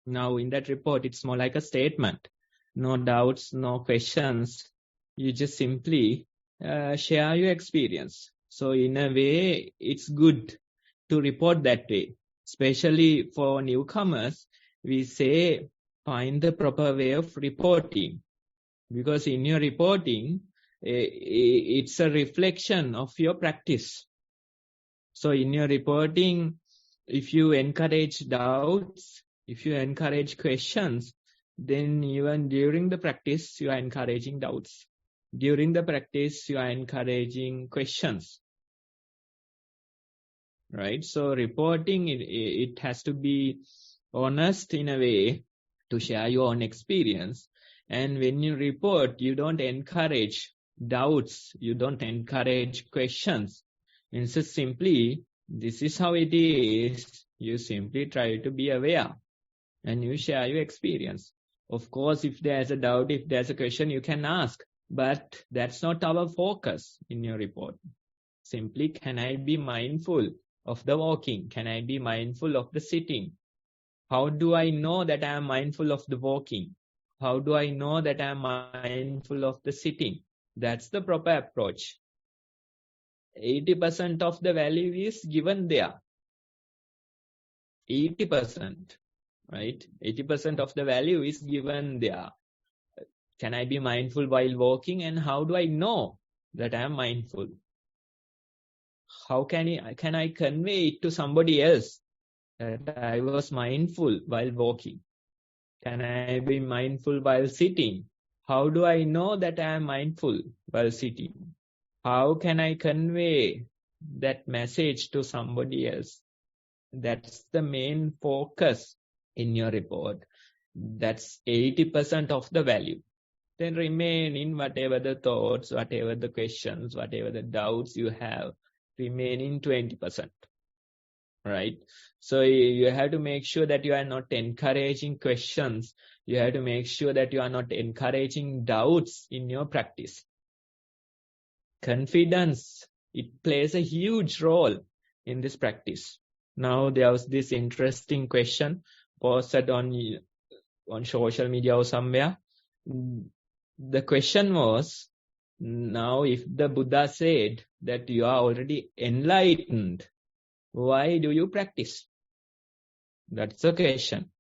[SPEAKER 2] Now in that report, it's more like a statement. No doubts, no questions. You just simply share your experience. So in a way, it's good to report that way. Especially for newcomers, we say find the proper way of reporting. Because in your reporting, it's a reflection of your practice. So in your reporting, if you encourage doubts, if you encourage questions, then even during the practice, you are encouraging doubts. During the practice, you are encouraging questions. Right? So reporting, it has to be honest in a way to share your own experience. And when you report, you don't encourage doubts. You don't encourage questions. Instead, simply, this is how it is. You simply try to be aware and you share your experience. Of course, if there's a doubt, if there's a question, you can ask. But that's not our focus in your report. Simply, can I be mindful of the walking? Can I be mindful of the sitting? How do I know that I am mindful of the walking? How do I know that I am mindful of the sitting? That's the proper approach. 80% of the value is given there. 80%. right? 80% of the value is given there. Can I be mindful while walking, and how do I know that I am mindful? How can I convey it to somebody else that I was mindful while walking? Can I be mindful while sitting? How do I know that I am mindful while sitting? How can I convey that message to somebody else? That's the main focus in your report. That's 80% of the value. Then remaining, whatever the thoughts, whatever the questions, whatever the doubts you have, remaining 20%. Right? So you have to make sure that you are not encouraging questions. You have to make sure that you are not encouraging doubts in your practice. Confidence, it plays a huge role in this practice. Now there was this interesting question posted on social media or somewhere. The question was, now if the Buddha said that you are already enlightened, why do you practice? That's the question.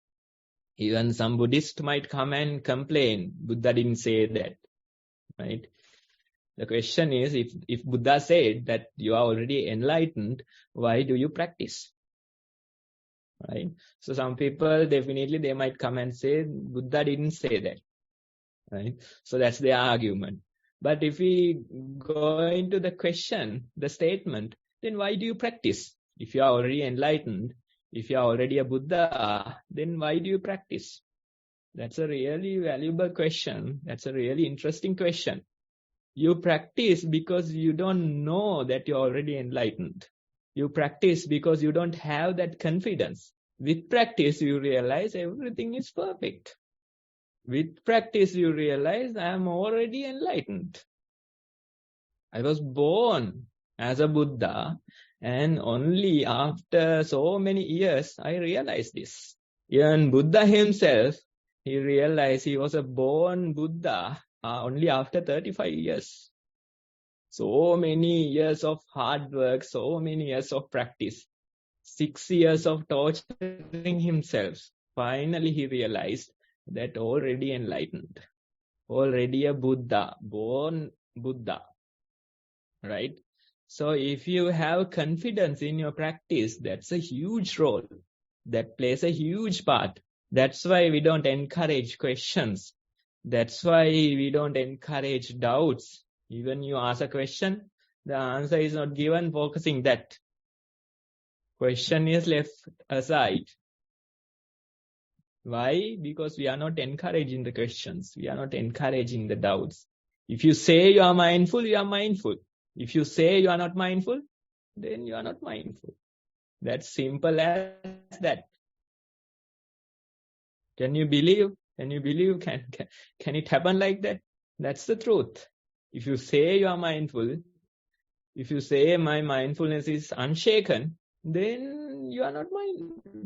[SPEAKER 2] Even some Buddhists might come and complain, Buddha didn't say that, right? The question is, if Buddha said that you are already enlightened, why do you practice? Right? So some people, definitely they might come and say, Buddha didn't say that. Right? So that's their argument. But if we go into the question, the statement, then why do you practice? If you are already enlightened, if you are already a Buddha, then why do you practice? That's a really valuable question. That's a really interesting question. You practice because you don't know that you're already enlightened. You practice because you don't have that confidence. With practice, you realize everything is perfect. With practice, you realize I am already enlightened. I was born as a Buddha, and only after so many years, I realized this. Even Buddha himself, he realized he was a born Buddha only after 35 years. So many years of hard work, so many years of practice, 6 years of torturing himself. Finally, he realized that already enlightened, already a Buddha, born Buddha, right? So if you have confidence in your practice, that's a huge role. That plays a huge part. That's why we don't encourage questions. That's why we don't encourage doubts. Even you ask a question, the answer is not given focusing that. Question is left aside. Why? Because we are not encouraging the questions. We are not encouraging the doubts. If you say you are mindful, you are mindful. If you say you are not mindful, then you are not mindful. That's simple as that. Can you believe? Can you believe? Can it happen like that? That's the truth. If you say you are mindful, if you say my mindfulness is unshaken, then you are not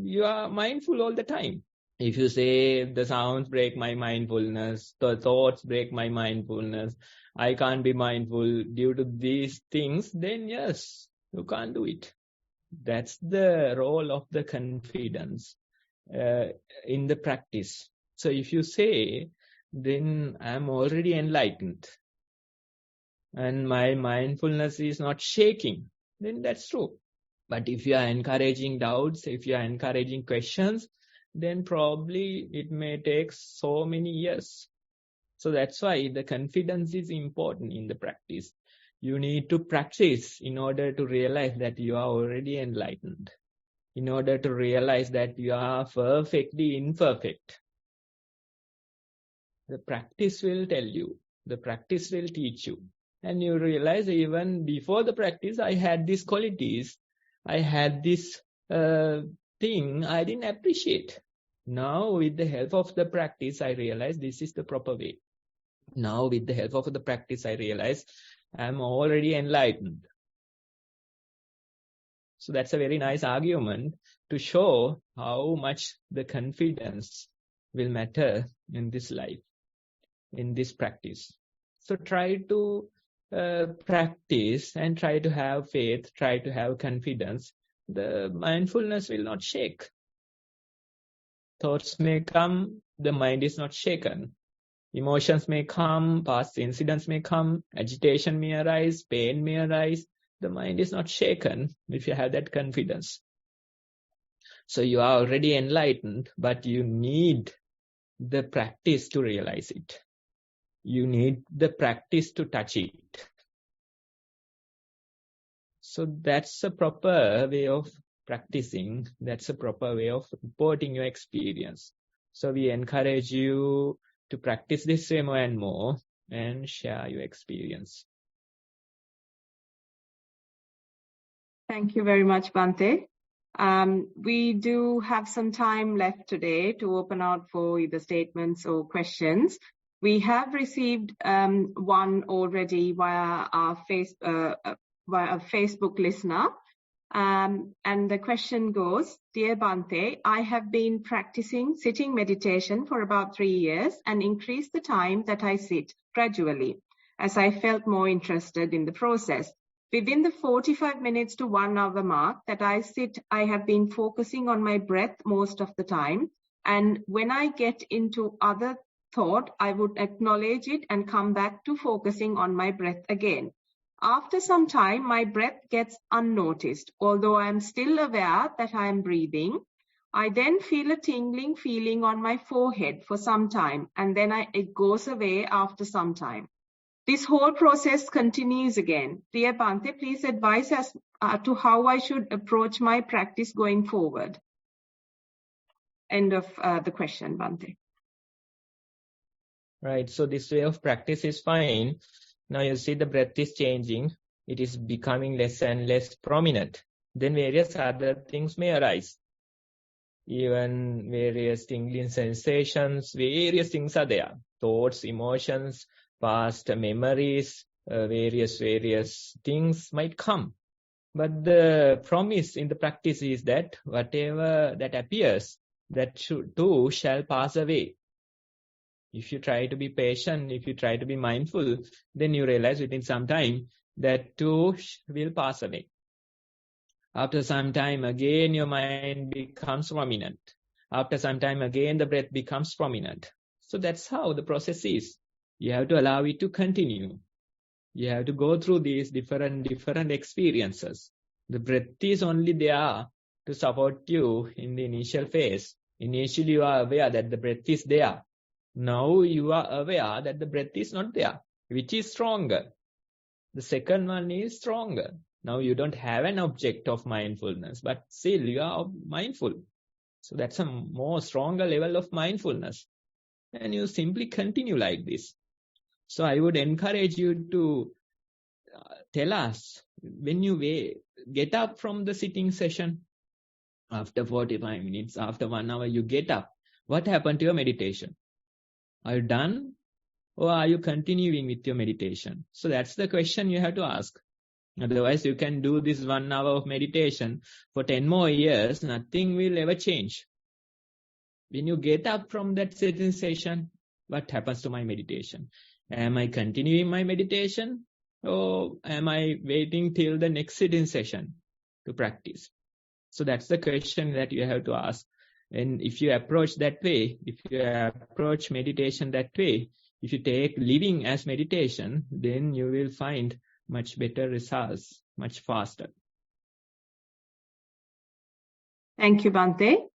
[SPEAKER 2] you are mindful all the time. If you say the sounds break my mindfulness, the thoughts break my mindfulness, I can't be mindful due to these things, then yes, you can't do it. That's the role of the confidence in the practice. So if you say, then I'm already enlightened and my mindfulness is not shaking, then that's true. But if you are encouraging doubts, if you are encouraging questions, then probably it may take so many years. So that's why the confidence is important in the practice. You need to practice in order to realize that you are already enlightened, in order to realize that you are perfectly imperfect. The practice will tell you, the practice will teach you. And you realize even before the practice, I had these qualities, I had this thing I didn't appreciate. Now with the help of the practice, I realize this is the proper way. Now with the help of the practice, I realize I'm already enlightened. So that's a very nice argument to show how much the confidence will matter in this life, in this practice. So try to practice and try to have faith, try to have confidence. The mindfulness will not shake. Thoughts may come, the mind is not shaken. Emotions may come, past incidents may come, agitation may arise, pain may arise. The mind is not shaken if you have that confidence. So you are already enlightened, but you need the practice to realize it. You need the practice to touch it. So that's a proper way of practicing. That's a proper way of reporting your experience. So we encourage you to practice this way more and more and share your experience.
[SPEAKER 3] Thank you very much, Bhante. We do have some time left today to open out for either statements or questions. We have received one already via our Facebook listener. And the question goes, Dear Bhante, I have been practicing sitting meditation for about 3 years and increased the time that I sit gradually as I felt more interested in the process. Within the 45 minutes to 1 hour mark that I sit, I have been focusing on my breath most of the time. And when I get into other thought, I would acknowledge it and come back to focusing on my breath again. After some time, my breath gets unnoticed, although I am still aware that I am breathing. I then feel a tingling feeling on my forehead for some time, and then it goes away after some time. This whole process continues again. Dear Bhante, please advise us to how I should approach my practice going forward. End of the question, Bhante.
[SPEAKER 2] Right, so this way of practice is fine. Now you see the breath is changing. It is becoming less and less prominent. Then various other things may arise. Even various tingling sensations, various things are there. Thoughts, emotions, past memories, various things might come. But the promise in the practice is that whatever that appears, that too shall pass away. If you try to be patient, if you try to be mindful, then you realize within some time that too will pass away. After some time, again your mind becomes prominent. After some time, again the breath becomes prominent. So that's how the process is. You have to allow it to continue. You have to go through these different experiences. The breath is only there to support you in the initial phase. Initially, you are aware that the breath is there. Now you are aware that the breath is not there, which is stronger. The second one is stronger. Now you don't have an object of mindfulness, but still you are mindful. So that's a more stronger level of mindfulness. And you simply continue like this. So I would encourage you to tell us when you get up from the sitting session, after 45 minutes, after 1 hour, you get up. What happened to your meditation? Are you done? Or are you continuing with your meditation? So that's the question you have to ask. Otherwise, you can do this 1 hour of meditation for 10 more years. Nothing will ever change. When you get up from that sitting session, what happens to my meditation? Am I continuing my meditation? Or am I waiting till the next sitting session to practice? So that's the question that you have to ask. And if you approach that way, if you approach meditation that way, if you take living as meditation, then you will find much better results, much faster.
[SPEAKER 3] Thank you, Bhante.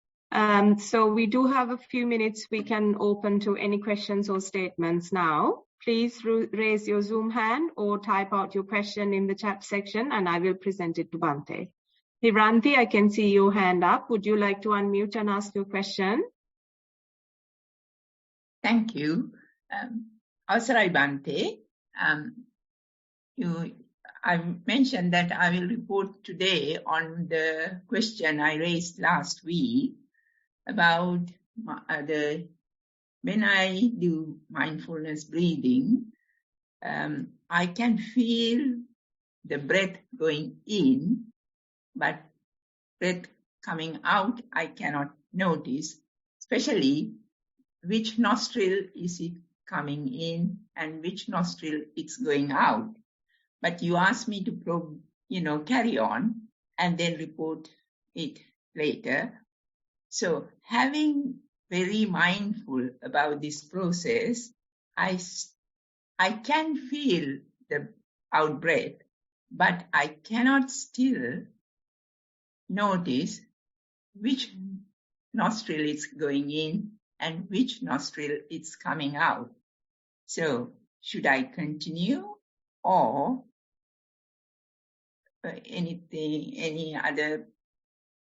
[SPEAKER 3] So we do have a few minutes. We can open to any questions or statements now. Please raise your Zoom hand or type out your question in the chat section and I will present it to Bhante. Hiranti, I can see your hand up. Would you like to unmute and ask your question?
[SPEAKER 4] Thank you. Avasarai Bhante, I mentioned that I will report today on the question I raised last week about when I do mindfulness breathing, I can feel the breath going in, but breath coming out, I cannot notice, especially which nostril is it coming in and which nostril it's going out. But you asked me to carry on and then report it later. So having very mindful about this process, I can feel the out-breath, but I cannot still notice which nostril is going in and which nostril is coming out. So, should I continue or any other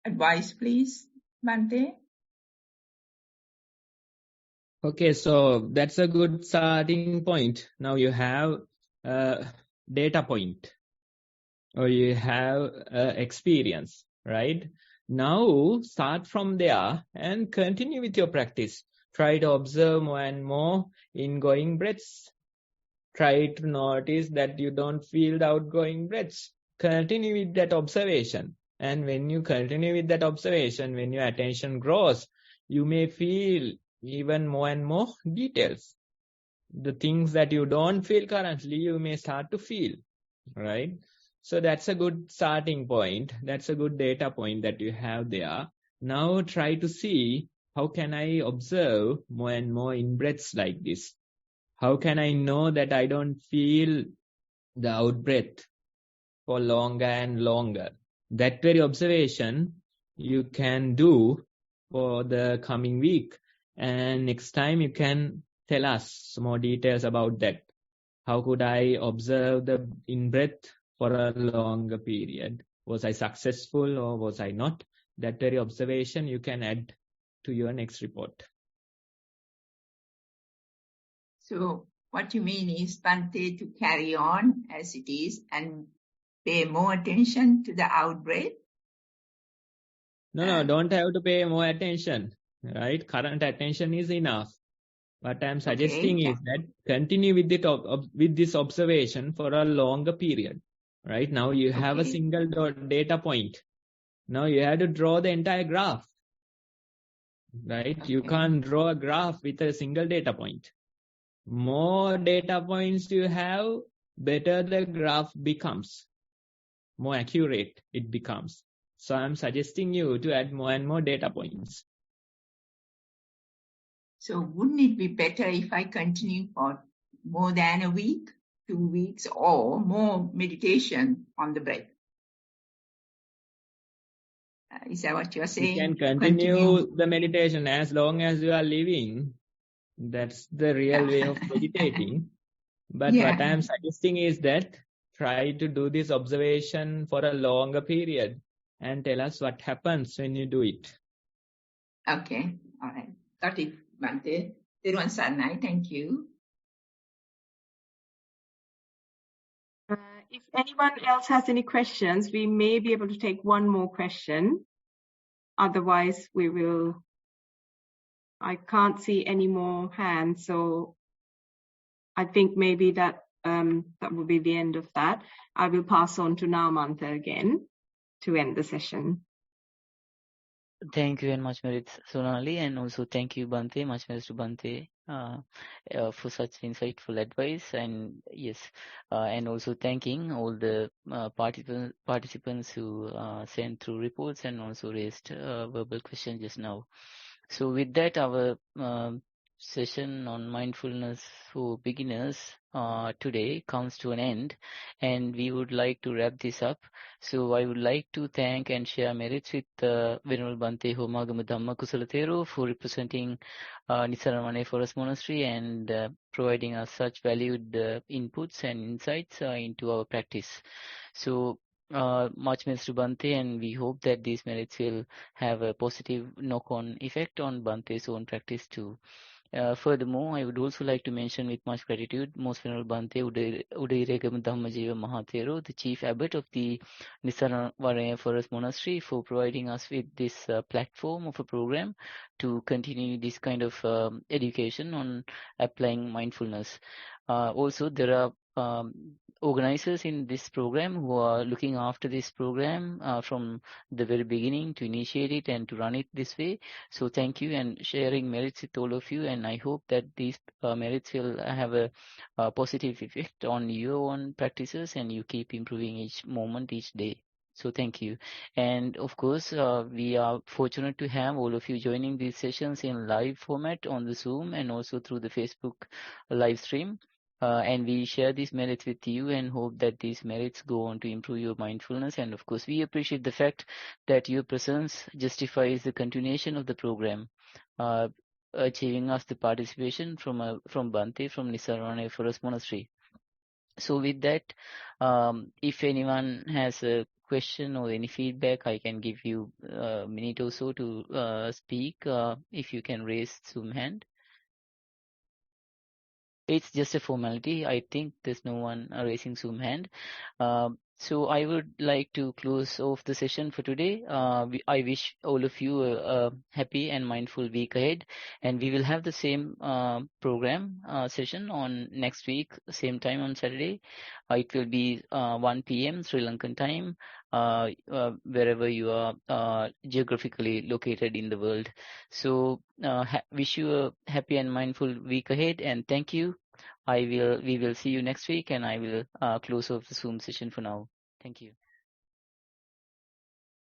[SPEAKER 4] advice, please, Bhante?
[SPEAKER 2] Okay, so that's a good starting point. Now you have a data point or you have experience, right? Now start from there and continue with your practice. Try to observe more and more ingoing breaths. Try to notice that you don't feel the outgoing breaths. Continue with that observation. And when you continue with that observation, when your attention grows, you may feel even more and more details. The things that you don't feel currently, you may start to feel, right? So that's a good starting point. That's a good data point that you have there. Now try to see, how can I observe more and more in breaths like this? How can I know that I don't feel the out breath for longer and longer? That very observation you can do for the coming week. And next time you can tell us more details about that. How could I observe the in-breath for a longer period? Was I successful or was I not? That very observation you can add to your next report.
[SPEAKER 4] So what you mean is, Bhante, to carry on as it is and pay more attention to the out-breath?
[SPEAKER 2] No, don't have to pay more attention, right? Current attention is enough. What I'm suggesting is that continue with this observation for a longer period, right? Now you have a single data point. Now you have to draw the entire graph, right? You can't draw a graph with a single data point. More data points you have, better the graph becomes, more accurate it becomes. So I'm suggesting you to add more and more data points.
[SPEAKER 4] So wouldn't it be better if I continue for more than a week, 2 weeks, or more meditation on the breath? Is that what you're saying?
[SPEAKER 2] You can continue the meditation as long as you are living. That's the real way of meditating. But what I am suggesting is that try to do this observation for a longer period and tell us what happens when you do it.
[SPEAKER 4] Okay, all right. Got it, Bhante. Thero and Sarnai, thank you.
[SPEAKER 3] If anyone else has any questions, we may be able to take one more question. Otherwise, I can't see any more hands, so I think maybe that will be the end of that. I will pass on to Namanta again to end the session.
[SPEAKER 1] Thank you very much, Merit Sonali, and also thank you, Bhante, much thanks to Bhante for such insightful advice. And yes, and also thanking all the participants who sent through reports and also raised verbal questions just now. So with that, our session on mindfulness for beginners today comes to an end, and we would like to wrap this up. So I would like to thank and share merits with Venerable Bhante Homagama Dhamma Kusala Thero for representing Nissarana Forest Monastery and providing us such valued inputs and insights into our practice. So much thanks to Bhante, and we hope that these merits will have a positive knock-on effect on Bhante's own practice too. Furthermore, I would also like to mention with much gratitude Most Venerable Bhante Udayiregama Dhammajiva Mahathero, the Chief Abbot of the Nissarana Vanaya Forest Monastery, for providing us with this platform of a program to continue this kind of education on applying mindfulness. Also, there are organizers in this program who are looking after this program from the very beginning to initiate it and to run it this way. So thank you, and sharing merits with all of you, and I hope that these merits will have a positive effect on your own practices and you keep improving each moment, each day. So thank you. And of course, we are fortunate to have all of you joining these sessions in live format on the Zoom and also through the Facebook live stream. And we share these merits with you and hope that these merits go on to improve your mindfulness. And of course, we appreciate the fact that your presence justifies the continuation of the program, achieving us the participation from Bhante from Nissarana Forest Monastery. So with that, if anyone has a question or any feedback, I can give you a minute or so to speak. If you can raise Zoom hand. It's just a formality. I think there's no one raising Zoom hand. So I would like to close off the session for today. I wish all of you a happy and mindful week ahead. And we will have the same program session on next week, same time on Saturday. It will be 1 p.m. Sri Lankan time, wherever you are geographically located in the world. So wish you a happy and mindful week ahead, and thank you. We will see you next week, and I will close off the Zoom session for now. Thank you.